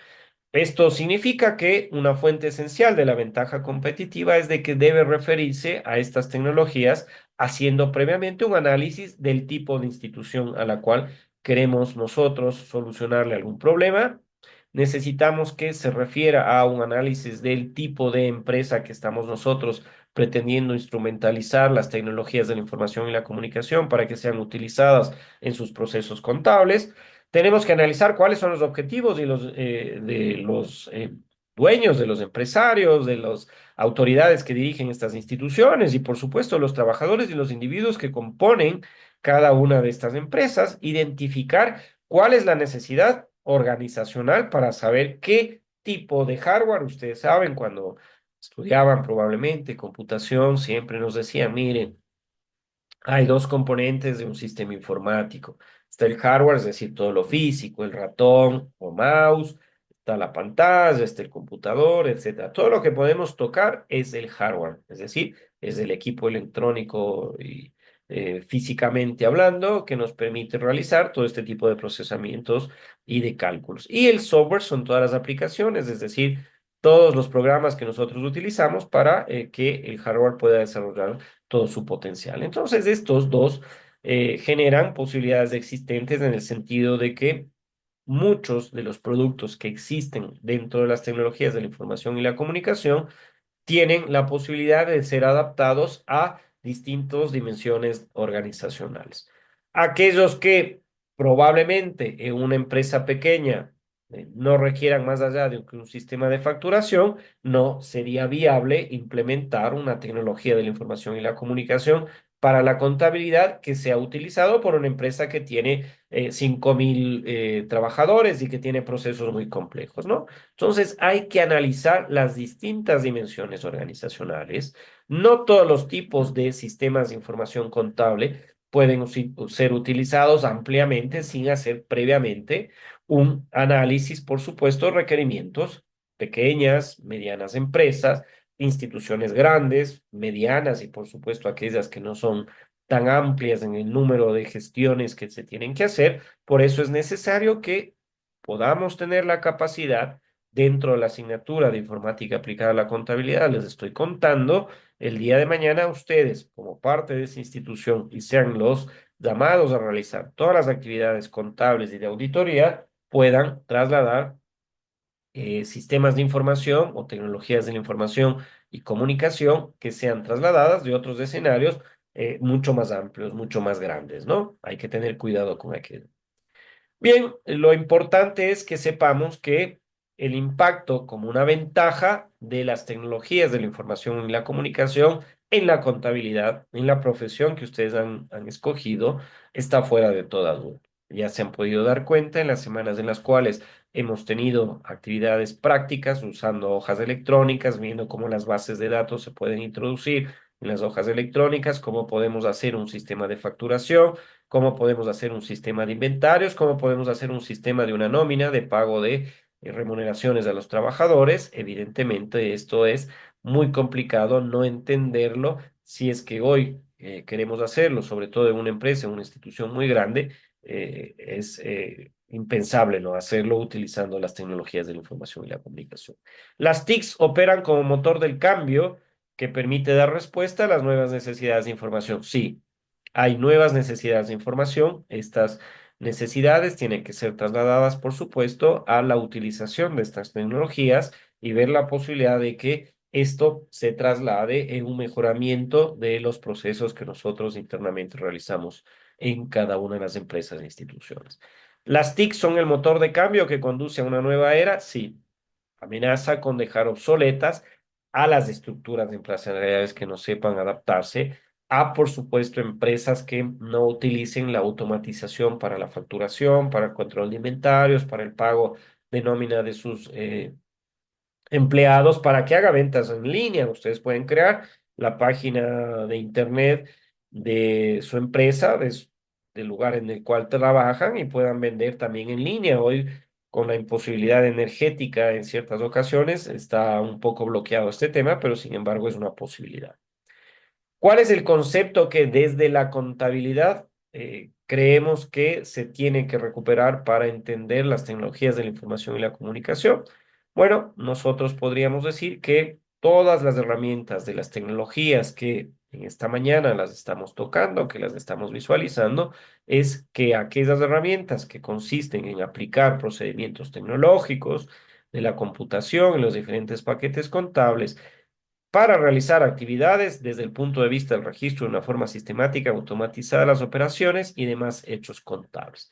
Esto significa que una fuente esencial de la ventaja competitiva es de que debe referirse a estas tecnologías haciendo previamente un análisis del tipo de institución a la cual queremos nosotros solucionarle algún problema. Necesitamos que se refiera a un análisis del tipo de empresa que estamos nosotros pretendiendo instrumentalizar las tecnologías de la información y la comunicación para que sean utilizadas en sus procesos contables. Tenemos que analizar cuáles son los objetivos de los dueños, de los empresarios, de las autoridades que dirigen estas instituciones y, por supuesto, los trabajadores y los individuos que componen cada una de estas empresas, identificar cuál es la necesidad organizacional para saber qué tipo de hardware. Ustedes saben, cuando estudiaban probablemente computación, siempre nos decían, miren, hay dos componentes de un sistema informático. Está el hardware, es decir, todo lo físico, el ratón o mouse, está la pantalla, está el computador, etcétera. Todo lo que podemos tocar es el hardware, es decir, es el equipo electrónico y físicamente hablando que nos permite realizar todo este tipo de procesamientos y de cálculos. Y el software son todas las aplicaciones, es decir, todos los programas que nosotros utilizamos para que el hardware pueda desarrollar todo su potencial. Entonces, estos dos generan posibilidades existentes en el sentido de que muchos de los productos que existen dentro de las tecnologías de la información y la comunicación tienen la posibilidad de ser adaptados a distintas dimensiones organizacionales. Aquellos que probablemente en una empresa pequeña no requieran más allá de un sistema de facturación, no sería viable implementar una tecnología de la información y la comunicación para la contabilidad que sea utilizado por una empresa que tiene 5.000 trabajadores y que tiene procesos muy complejos, ¿no? Entonces hay que analizar las distintas dimensiones organizacionales. No todos los tipos de sistemas de información contable pueden ser utilizados ampliamente sin hacer previamente un análisis, por supuesto, de requerimientos, pequeñas, medianas empresas, instituciones grandes, medianas y por supuesto aquellas que no son tan amplias en el número de gestiones que se tienen que hacer. Por eso es necesario que podamos tener la capacidad dentro de la asignatura de informática aplicada a la contabilidad. Les estoy contando el día de mañana ustedes, como parte de esa institución, y sean los llamados a realizar todas las actividades contables y de auditoría, puedan trasladar sistemas de información o tecnologías de la información y comunicación que sean trasladadas de otros escenarios mucho más amplios, mucho más grandes, ¿no? Hay que tener cuidado con aquello. Bien, lo importante es que sepamos que el impacto como una ventaja de las tecnologías de la información y la comunicación en la contabilidad, en la profesión que ustedes han escogido, está fuera de toda duda. Ya se han podido dar cuenta en las semanas en las cuales hemos tenido actividades prácticas usando hojas electrónicas, viendo cómo las bases de datos se pueden introducir en las hojas electrónicas, cómo podemos hacer un sistema de facturación, cómo podemos hacer un sistema de inventarios, cómo podemos hacer un sistema de una nómina de pago de remuneraciones a los trabajadores. Evidentemente, esto es muy complicado no entenderlo si es que hoy queremos hacerlo, sobre todo en una empresa, en una institución muy grande, es impensable no hacerlo utilizando las tecnologías de la información y la comunicación. Las TICs operan como motor del cambio que permite dar respuesta a las nuevas necesidades de información. Sí, hay nuevas necesidades de información. Estas necesidades tienen que ser trasladadas, por supuesto, a la utilización de estas tecnologías y ver la posibilidad de que esto se traslade en un mejoramiento de los procesos que nosotros internamente realizamos en cada una de las empresas e instituciones. ¿Las TIC son el motor de cambio que conduce a una nueva era? Sí. Amenaza con dejar obsoletas a las estructuras empresariales que no sepan adaptarse, a, por supuesto, empresas que no utilicen la automatización para la facturación, para el control de inventarios, para el pago de nómina de sus empleados, para que haga ventas en línea. Ustedes pueden crear la página de internet de su empresa, del lugar en el cual trabajan y puedan vender también en línea. Hoy, con la imposibilidad energética en ciertas ocasiones, está un poco bloqueado este tema, pero sin embargo es una posibilidad. ¿Cuál es el concepto que desde la contabilidad creemos que se tiene que recuperar para entender las tecnologías de la información y la comunicación? Bueno, nosotros podríamos decir que todas las herramientas de las tecnologías que en esta mañana las estamos tocando, que las estamos visualizando, es que aquellas herramientas que consisten en aplicar procedimientos tecnológicos de la computación en los diferentes paquetes contables, para realizar actividades desde el punto de vista del registro de una forma sistemática, automatizada las operaciones y demás hechos contables.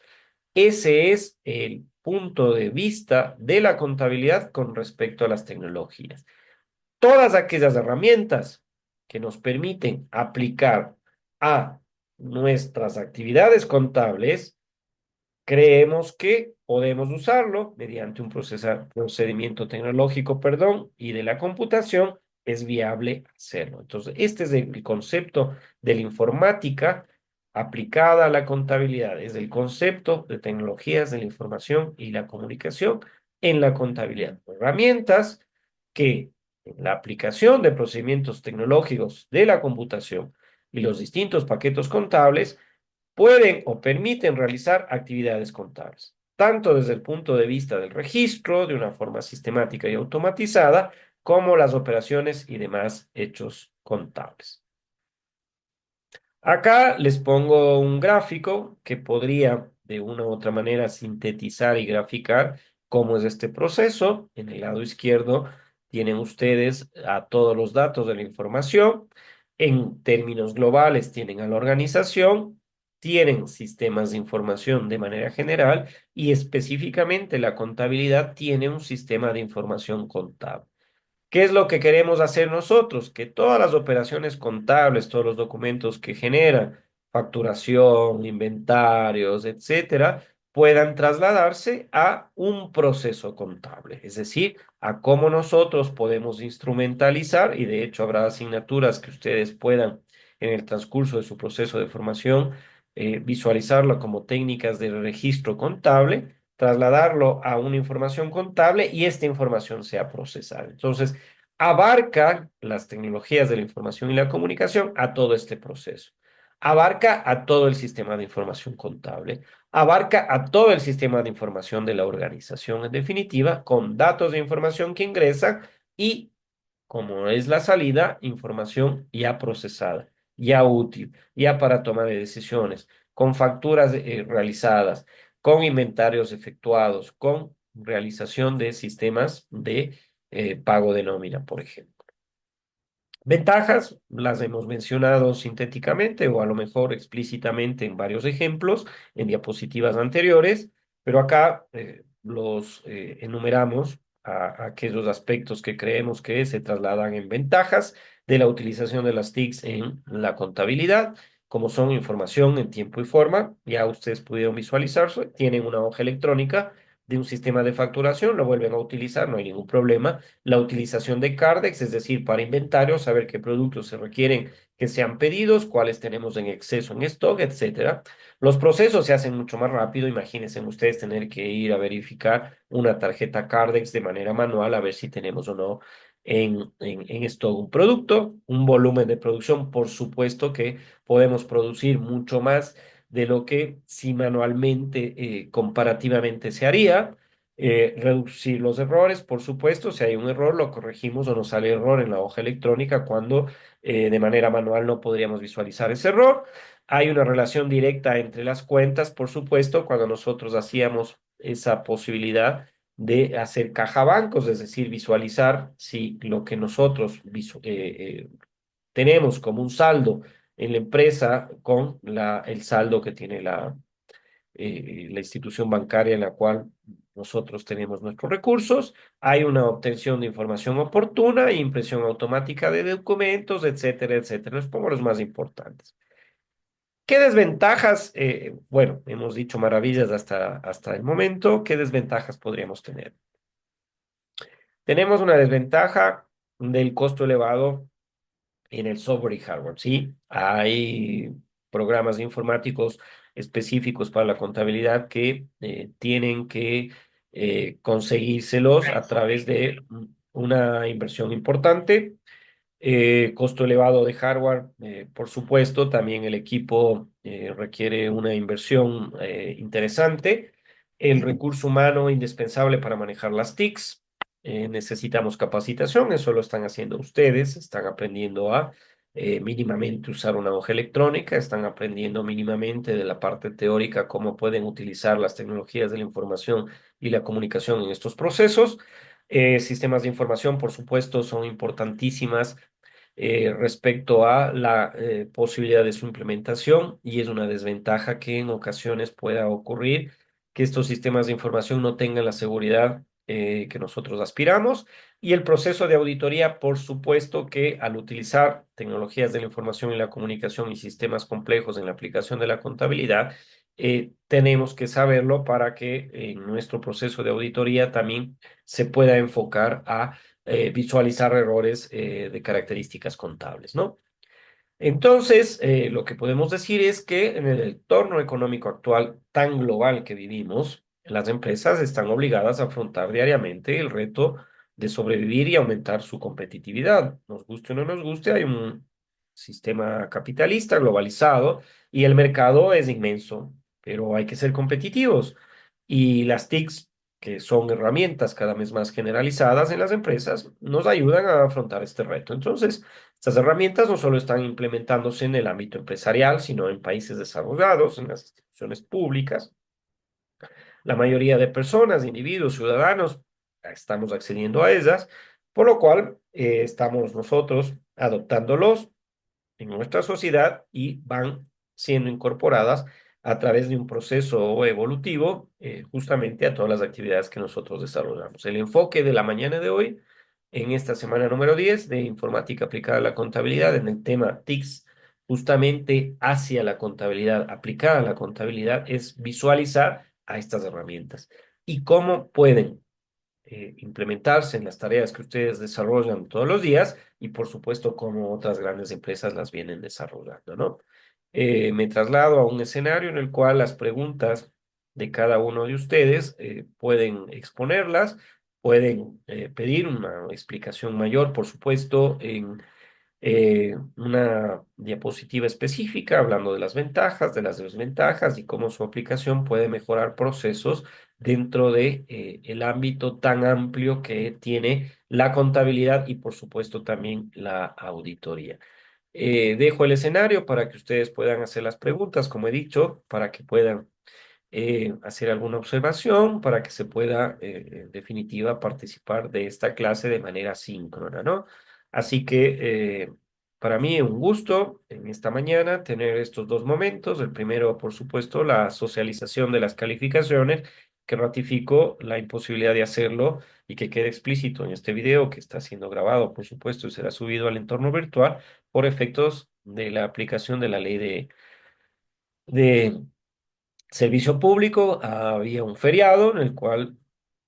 Ese es el punto de vista de la contabilidad con respecto a las tecnologías. Todas aquellas herramientas que nos permiten aplicar a nuestras actividades contables, creemos que podemos usarlo mediante un procedimiento tecnológico, perdón, y de la computación es viable hacerlo. Entonces, este es el concepto de la informática aplicada a la contabilidad, es el concepto de tecnologías de la información y la comunicación en la contabilidad. Herramientas que en la aplicación de procedimientos tecnológicos de la computación y los distintos paquetes contables pueden o permiten realizar actividades contables, tanto desde el punto de vista del registro, de una forma sistemática y automatizada, como las operaciones y demás hechos contables. Acá les pongo un gráfico que podría de una u otra manera sintetizar y graficar cómo es este proceso. En el lado izquierdo tienen ustedes a todos los datos de la información. En términos globales tienen a la organización, tienen sistemas de información de manera general y específicamente la contabilidad tiene un sistema de información contable. ¿Qué es lo que queremos hacer nosotros? Que todas las operaciones contables, todos los documentos que generan facturación, inventarios, etcétera, puedan trasladarse a un proceso contable, es decir, a cómo nosotros podemos instrumentalizar, y de hecho habrá asignaturas que ustedes puedan en el transcurso de su proceso de formación visualizarlo como técnicas de registro contable, trasladarlo a una información contable y esta información sea procesada. Entonces, abarca las tecnologías de la información y la comunicación a todo este proceso. Abarca a todo el sistema de información contable, abarca a todo el sistema de información de la organización, en definitiva, con datos de información que ingresan y, como es la salida, información ya procesada, ya útil, ya para toma de decisiones, con facturas realizadas, con inventarios efectuados, con realización de sistemas de pago de nómina, por ejemplo. Ventajas las hemos mencionado sintéticamente o a lo mejor explícitamente en varios ejemplos en diapositivas anteriores, pero acá los enumeramos a aquellos aspectos que creemos que se trasladan en ventajas de la utilización de las TICs en la contabilidad, como son información en tiempo y forma. Ya ustedes pudieron visualizarse, tienen una hoja electrónica de un sistema de facturación, lo vuelven a utilizar, no hay ningún problema. La utilización de Cardex, es decir, para inventario, saber qué productos se requieren que sean pedidos, cuáles tenemos en exceso en stock, etcétera. Los procesos se hacen mucho más rápido. Imagínense ustedes tener que ir a verificar una tarjeta Cardex de manera manual a ver si tenemos o no en stock un producto, un volumen de producción. Por supuesto que podemos producir mucho más de lo que si manualmente, comparativamente se haría. Reducir los errores, por supuesto, si hay un error lo corregimos o nos sale error en la hoja electrónica cuando de manera manual no podríamos visualizar ese error. Hay una relación directa entre las cuentas, por supuesto, cuando nosotros hacíamos esa posibilidad de hacer caja bancos, es decir, visualizar si lo que nosotros tenemos como un saldo en la empresa con el saldo que tiene la institución bancaria en la cual nosotros tenemos nuestros recursos. Hay una obtención de información oportuna, impresión automática de documentos, etcétera, etcétera. Es como los más importantes. ¿Qué desventajas? Bueno, hemos dicho maravillas hasta el momento. ¿Qué desventajas podríamos tener? Tenemos una desventaja del costo elevado en el software y hardware, ¿sí? Hay programas informáticos específicos para la contabilidad que tienen que conseguírselos a través de una inversión importante. Costo elevado de hardware, por supuesto, también el equipo requiere una inversión interesante. El recurso humano indispensable para manejar las TICs. Necesitamos capacitación, eso lo están haciendo ustedes, están aprendiendo a mínimamente usar una hoja electrónica, están aprendiendo mínimamente de la parte teórica cómo pueden utilizar las tecnologías de la información y la comunicación en estos procesos. Sistemas de información, por supuesto, son importantísimas respecto a la posibilidad de su implementación y es una desventaja que en ocasiones pueda ocurrir que estos sistemas de información no tengan la seguridad que nosotros aspiramos y el proceso de auditoría, por supuesto que al utilizar tecnologías de la información y la comunicación y sistemas complejos en la aplicación de la contabilidad, tenemos que saberlo para que en nuestro proceso de auditoría también se pueda enfocar a visualizar errores de características contables, ¿no? Entonces, lo que podemos decir es que en el entorno económico actual tan global que vivimos, las empresas están obligadas a afrontar diariamente el reto de sobrevivir y aumentar su competitividad. Nos guste o no nos guste, hay un sistema capitalista globalizado y el mercado es inmenso, pero hay que ser competitivos. Y las TICs, que son herramientas cada vez más generalizadas en las empresas, nos ayudan a afrontar este reto. Entonces, estas herramientas no solo están implementándose en el ámbito empresarial, sino en países desarrollados, en las instituciones públicas. La mayoría de personas, individuos, ciudadanos, estamos accediendo a ellas, por lo cual estamos nosotros adoptándolos en nuestra sociedad y van siendo incorporadas a través de un proceso evolutivo justamente a todas las actividades que nosotros desarrollamos. El enfoque de la mañana de hoy, en esta semana número 10 de Informática aplicada a la contabilidad, en el tema TICS, justamente hacia la contabilidad, aplicada a la contabilidad, es visualizar a estas herramientas y cómo pueden implementarse en las tareas que ustedes desarrollan todos los días y por supuesto como otras grandes empresas las vienen desarrollando, ¿no? Me traslado a un escenario en el cual las preguntas de cada uno de ustedes pueden exponerlas, pueden pedir una explicación mayor, por supuesto, en una diapositiva específica hablando de las ventajas, de las desventajas y cómo su aplicación puede mejorar procesos dentro de el ámbito tan amplio que tiene la contabilidad y por supuesto también la auditoría. Dejo el escenario para que ustedes puedan hacer las preguntas, como he dicho, para que puedan hacer alguna observación para que se pueda, en definitiva, participar de esta clase de manera síncrona, ¿no? Así que para mí es un gusto en esta mañana tener estos dos momentos. El primero, por supuesto, la socialización de las calificaciones, que ratifico la imposibilidad de hacerlo y que quede explícito en este video que está siendo grabado, por supuesto, y será subido al entorno virtual por efectos de la aplicación de la ley de servicio público. Había un feriado en el cual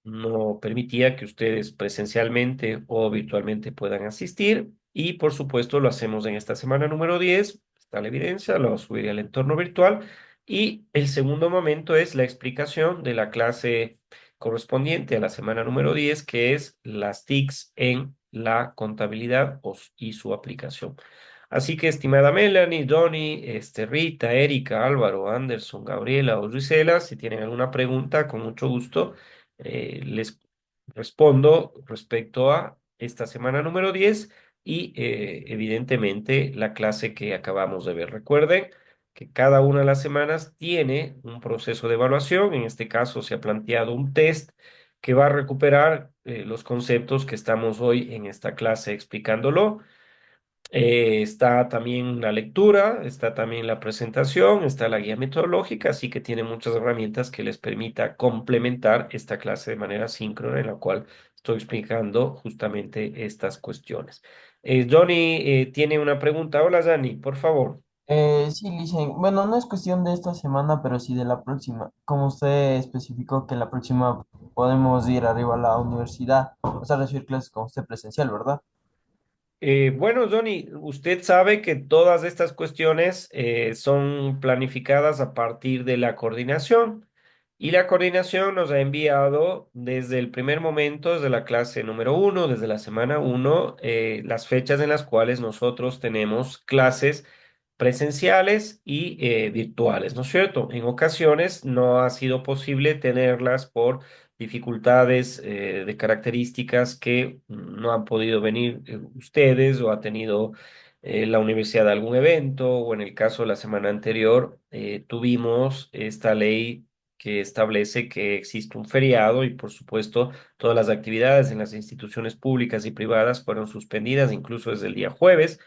no permitía que ustedes presencialmente o virtualmente puedan asistir y por supuesto lo hacemos en esta semana número 10. Está la evidencia, lo subiré al entorno virtual y el segundo momento es la explicación de la clase correspondiente a la semana número 10, que es las TICs en la contabilidad y su aplicación. Así que, estimada Melanie, Donny, Rita, Erika, Álvaro, Anderson, Gabriela o Luisela, si tienen alguna pregunta, con mucho gusto les respondo respecto a esta semana número 10 y evidentemente la clase que acabamos de ver. Recuerden que cada una de las semanas tiene un proceso de evaluación. En este caso se ha planteado un test que va a recuperar los conceptos que estamos hoy en esta clase explicándolo. Está también la lectura, está también la presentación, está la guía metodológica, así que tiene muchas herramientas que les permita complementar esta clase de manera síncrona en la cual estoy explicando justamente estas cuestiones. Johnny tiene una pregunta. Hola, Dani, por favor. Sí, Licen. Bueno, no es cuestión de esta semana, pero sí de la próxima. Como usted especificó que la próxima podemos ir arriba a la universidad, o sea, recibir clases con usted presencial, ¿verdad? Bueno, Johnny, usted sabe que todas estas cuestiones son planificadas a partir de la coordinación y la coordinación nos ha enviado desde el primer momento, desde la clase número 1, desde la semana 1, las fechas en las cuales nosotros tenemos clases presenciales y virtuales, ¿no es cierto? En ocasiones no ha sido posible tenerlas por dificultades de características que no han podido venir ustedes o ha tenido la universidad algún evento o en el caso de la semana anterior tuvimos esta ley que establece que existe un feriado y por supuesto todas las actividades en las instituciones públicas y privadas fueron suspendidas incluso desde el día jueves,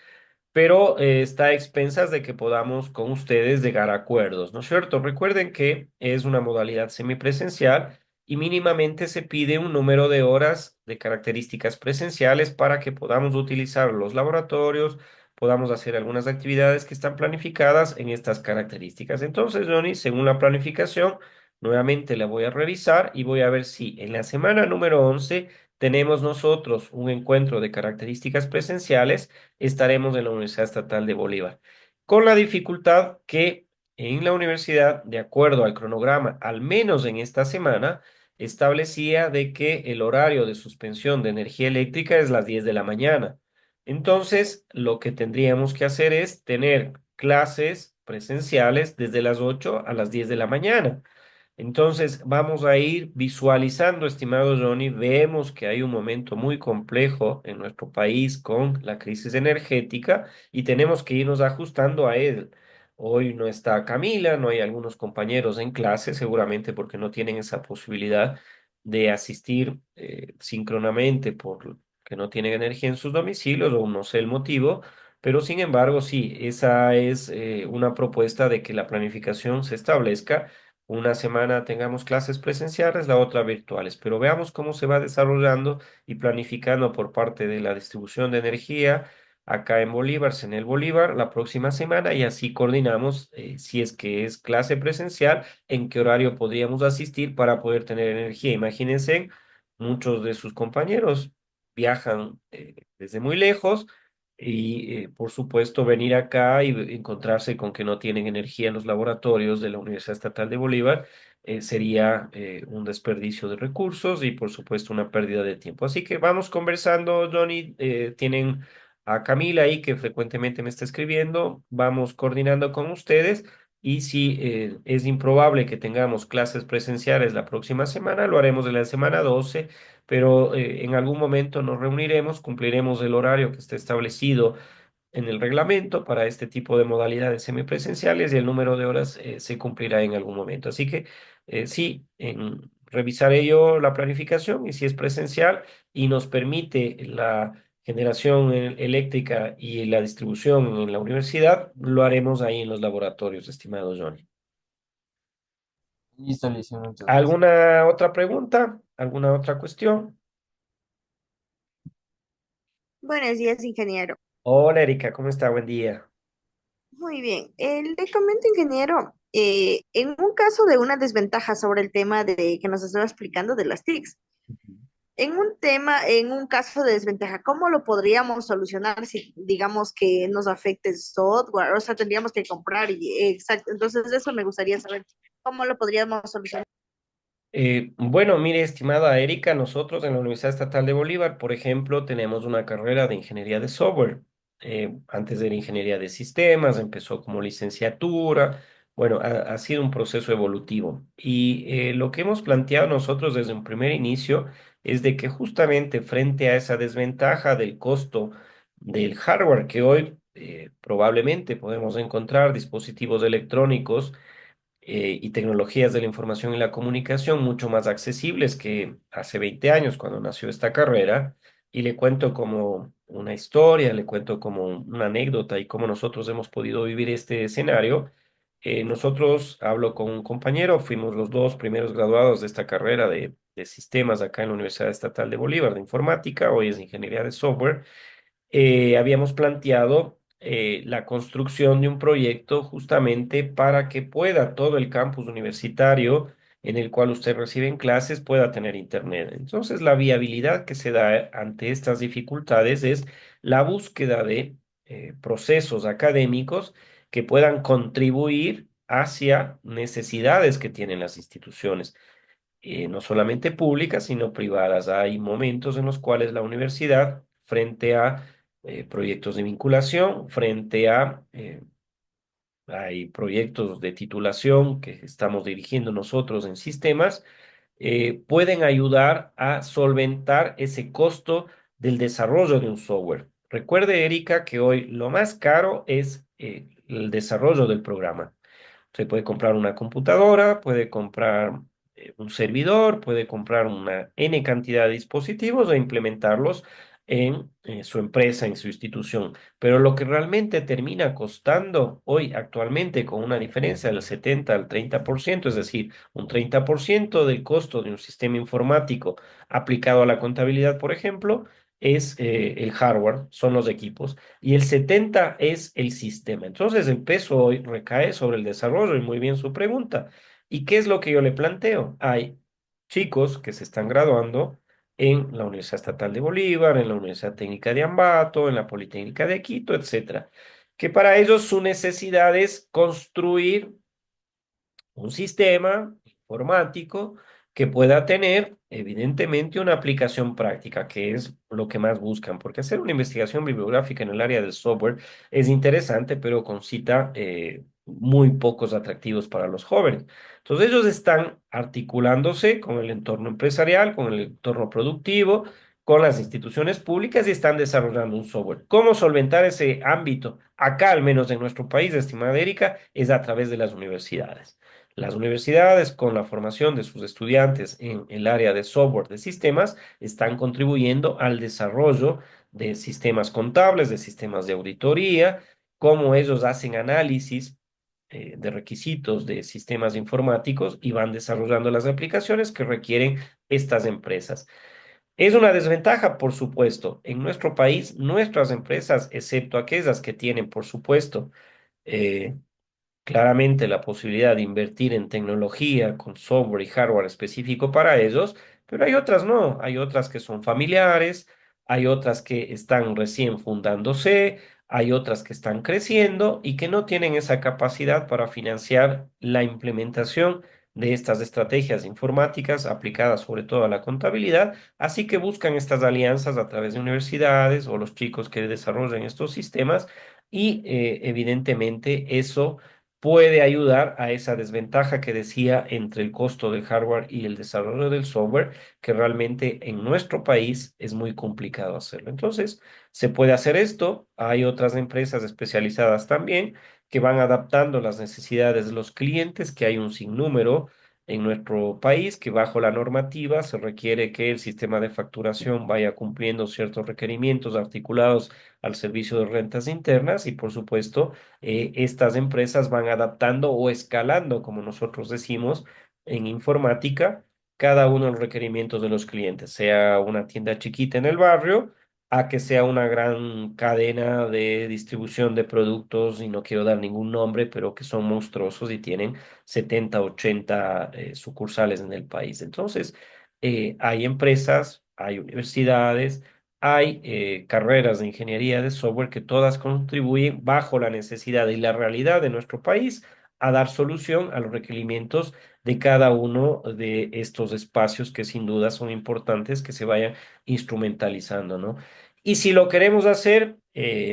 pero está a expensas de que podamos con ustedes llegar a acuerdos, ¿no es cierto? Recuerden que es una modalidad semipresencial y mínimamente se pide un número de horas de características presenciales para que podamos utilizar los laboratorios, podamos hacer algunas actividades que están planificadas en estas características. Entonces, Johnny, según la planificación, nuevamente la voy a revisar y voy a ver si en la semana número 11 tenemos nosotros un encuentro de características presenciales. Estaremos en la Universidad Estatal de Bolívar. Con la dificultad que en la universidad, de acuerdo al cronograma, al menos en esta semana, establecía de que el horario de suspensión de energía eléctrica es las 10 de la mañana. Entonces, lo que tendríamos que hacer es tener clases presenciales desde las 8 a las 10 de la mañana. Entonces, vamos a ir visualizando, estimado Johnny, vemos que hay un momento muy complejo en nuestro país con la crisis energética y tenemos que irnos ajustando a él. Hoy no está Camila, no hay algunos compañeros en clase, seguramente porque no tienen esa posibilidad de asistir síncronamente porque no tienen energía en sus domicilios o no sé el motivo. Pero sin embargo, sí, esa es una propuesta de que la planificación se establezca una semana tengamos clases presenciales, la otra virtuales, pero veamos cómo se va desarrollando y planificando por parte de la distribución de energía acá en Bolívar, en el Bolívar, la próxima semana y así coordinamos si es que es clase presencial, en qué horario podríamos asistir para poder tener energía. Imagínense, muchos de sus compañeros viajan desde muy lejos y por supuesto venir acá y encontrarse con que no tienen energía en los laboratorios de la Universidad Estatal de Bolívar sería un desperdicio de recursos y por supuesto una pérdida de tiempo. Así que vamos conversando, Johnny. Tienen a Camila ahí que frecuentemente me está escribiendo. Vamos coordinando con ustedes. Y si es improbable que tengamos clases presenciales la próxima semana, lo haremos de la semana 12, pero en algún momento nos reuniremos, cumpliremos el horario que está establecido en el reglamento para este tipo de modalidades semipresenciales y el número de horas se cumplirá en algún momento. Así que sí, revisaré yo la planificación y si es presencial y nos permite la generación eléctrica y la distribución en la universidad, lo haremos ahí en los laboratorios, estimado Johnny. Listo, Alicia, muchas gracias. ¿Alguna otra pregunta? ¿Alguna otra cuestión? Buenos días, ingeniero. Hola Erika, ¿cómo está? Buen día. Muy bien. Le comento, ingeniero, en un caso de una desventaja sobre el tema de que nos estaba explicando de las TICs, en un caso de desventaja, ¿cómo lo podríamos solucionar si digamos que nos afecte el software? O sea, tendríamos que comprar y exacto. Entonces, eso me gustaría saber cómo lo podríamos solucionar. Bueno, mire, estimada Erika, nosotros en la Universidad Estatal de Bolívar, por ejemplo, tenemos una carrera de ingeniería de software. Antes era ingeniería de sistemas, empezó como licenciatura. Bueno, ha sido un proceso evolutivo. Y lo que hemos planteado nosotros desde un primer inicio es de que justamente frente a esa desventaja del costo del hardware que hoy probablemente podemos encontrar dispositivos electrónicos y tecnologías de la información y la comunicación mucho más accesibles que hace 20 años cuando nació esta carrera. Y le cuento como una historia, le cuento como una anécdota y cómo nosotros hemos podido vivir este escenario. Nosotros, hablo con un compañero, fuimos los dos primeros graduados de esta carrera de sistemas acá en la Universidad Estatal de Bolívar de Informática, hoy es ingeniería de software. Habíamos planteado la construcción de un proyecto justamente para que pueda todo el campus universitario en el cual usted recibe en clases pueda tener internet. Entonces, la viabilidad que se da ante estas dificultades es la búsqueda de procesos académicos que puedan contribuir hacia necesidades que tienen las instituciones no solamente públicas, sino privadas. Hay momentos en los cuales la universidad, frente a proyectos de vinculación, frente a hay proyectos de titulación que estamos dirigiendo nosotros en sistemas, pueden ayudar a solventar ese costo del desarrollo de un software. Recuerde, Erika, que hoy lo más caro es el desarrollo del programa. Se puede comprar una computadora, puede comprar un servidor, puede comprar una N cantidad de dispositivos e implementarlos en su empresa, en su institución. Pero lo que realmente termina costando hoy actualmente con una diferencia del 70 al 30%, es decir, un 30% del costo de un sistema informático aplicado a la contabilidad, por ejemplo, es el hardware, son los equipos y el 70 es el sistema. Entonces el peso hoy recae sobre el desarrollo y muy bien su pregunta. ¿Y qué es lo que yo le planteo? Hay chicos que se están graduando en la Universidad Estatal de Bolívar, en la Universidad Técnica de Ambato, en la Politécnica de Quito, etcétera, que para ellos su necesidad es construir un sistema informático que pueda tener, evidentemente, una aplicación práctica, que es lo que más buscan, porque hacer una investigación bibliográfica en el área del software es interesante, pero concita muy pocos atractivos para los jóvenes. Entonces, ellos están articulándose con el entorno empresarial, con el entorno productivo, con las instituciones públicas y están desarrollando un software. ¿Cómo solventar ese ámbito? Acá, al menos en nuestro país, estimada Erika, es a través de las universidades. Las universidades, con la formación de sus estudiantes en el área de software de sistemas, están contribuyendo al desarrollo de sistemas contables, de sistemas de auditoría, cómo ellos hacen análisis de requisitos de sistemas informáticos y van desarrollando las aplicaciones que requieren estas empresas. Es una desventaja, por supuesto. En nuestro país, nuestras empresas, excepto aquellas que tienen, por supuesto, eh, claramente la posibilidad de invertir en tecnología con software y hardware específico para ellos, pero hay otras no, hay otras que son familiares, hay otras que están recién fundándose, hay otras que están creciendo y que no tienen esa capacidad para financiar la implementación de estas estrategias informáticas aplicadas sobre todo a la contabilidad, así que buscan estas alianzas a través de universidades o los chicos que desarrollan estos sistemas y evidentemente eso puede ayudar a esa desventaja que decía entre el costo del hardware y el desarrollo del software, que realmente en nuestro país es muy complicado hacerlo. Entonces, se puede hacer esto. Hay otras empresas especializadas también que van adaptando las necesidades de los clientes, que hay un sinnúmero en nuestro país, que bajo la normativa se requiere que el sistema de facturación vaya cumpliendo ciertos requerimientos articulados al servicio de rentas internas y, por supuesto, estas empresas van adaptando o escalando, como nosotros decimos en informática, cada uno de los requerimientos de los clientes, sea una tienda chiquita en el barrio a que sea una gran cadena de distribución de productos, y no quiero dar ningún nombre, pero que son monstruosos y tienen 70, 80 sucursales en el país. Entonces, hay empresas, hay universidades, hay carreras de ingeniería de software que todas contribuyen bajo la necesidad y la realidad de nuestro país a dar solución a los requerimientos de cada uno de estos espacios que sin duda son importantes que se vayan instrumentalizando, ¿no? Y si lo queremos hacer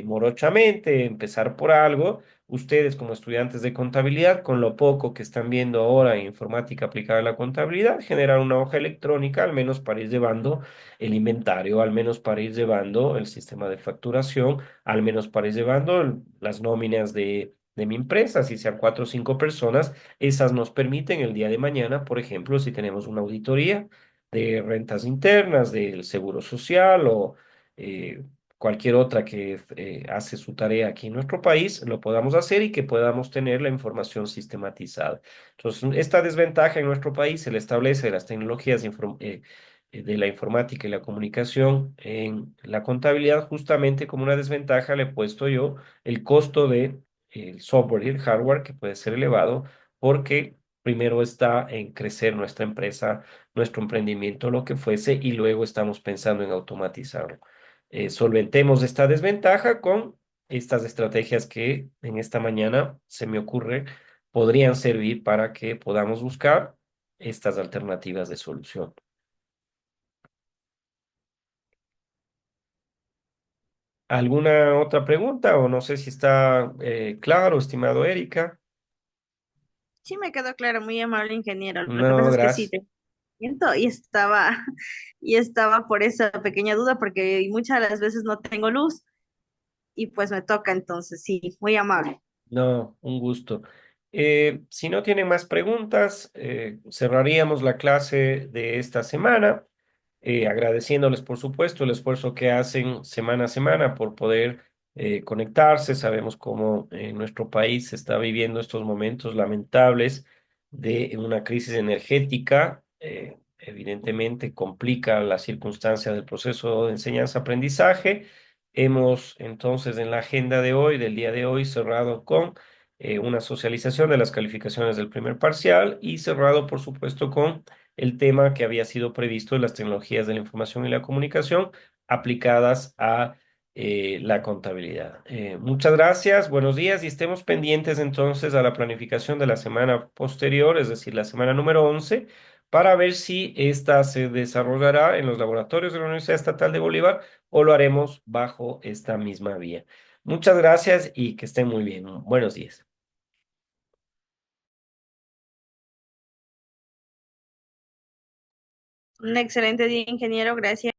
morochamente, empezar por algo, ustedes como estudiantes de contabilidad, con lo poco que están viendo ahora en informática aplicada a la contabilidad, generar una hoja electrónica, al menos para ir llevando el inventario, al menos para ir llevando el sistema de facturación, al menos para ir llevando las nóminas de mi empresa, si sean 4 o 5 personas, esas nos permiten el día de mañana, por ejemplo, si tenemos una auditoría de rentas internas, del seguro social o eh, cualquier otra que hace su tarea aquí en nuestro país, lo podamos hacer y que podamos tener la información sistematizada. Entonces, esta desventaja en nuestro país se le establece de las tecnologías de la informática y la comunicación en la contabilidad, justamente como una desventaja le he puesto yo el costo de el software y el hardware, que puede ser elevado porque primero está en crecer nuestra empresa, nuestro emprendimiento, lo que fuese, y luego estamos pensando en automatizarlo. Solventemos esta desventaja con estas estrategias que en esta mañana se me ocurre podrían servir para que podamos buscar estas alternativas de solución. ¿Alguna otra pregunta o no sé si está claro, estimado Erika? Sí, me quedó claro, muy amable ingeniero. Lo que No, pasa es que sí, gracias. te siento y estaba, y estaba por esa pequeña duda, porque muchas de las veces no tengo luz y pues me toca, entonces sí, muy amable. No, un gusto. Si no tienen más preguntas, cerraríamos la clase de esta semana, agradeciéndoles, por supuesto, el esfuerzo que hacen semana a semana por poder conectarse. Sabemos cómo nuestro país está viviendo estos momentos lamentables de una crisis energética. Evidentemente complica la circunstancia del proceso de enseñanza-aprendizaje. Hemos entonces en la agenda de hoy, del día de hoy, cerrado con una socialización de las calificaciones del primer parcial y cerrado, por supuesto, con el tema que había sido previsto de las tecnologías de la información y la comunicación aplicadas a la contabilidad. Muchas gracias, buenos días y estemos pendientes entonces a la planificación de la semana posterior, es decir, la semana número 11, para ver si esta se desarrollará en los laboratorios de la Universidad Estatal de Bolívar o lo haremos bajo esta misma vía. Muchas gracias y que estén muy bien. Buenos días. Un excelente día, ingeniero, gracias.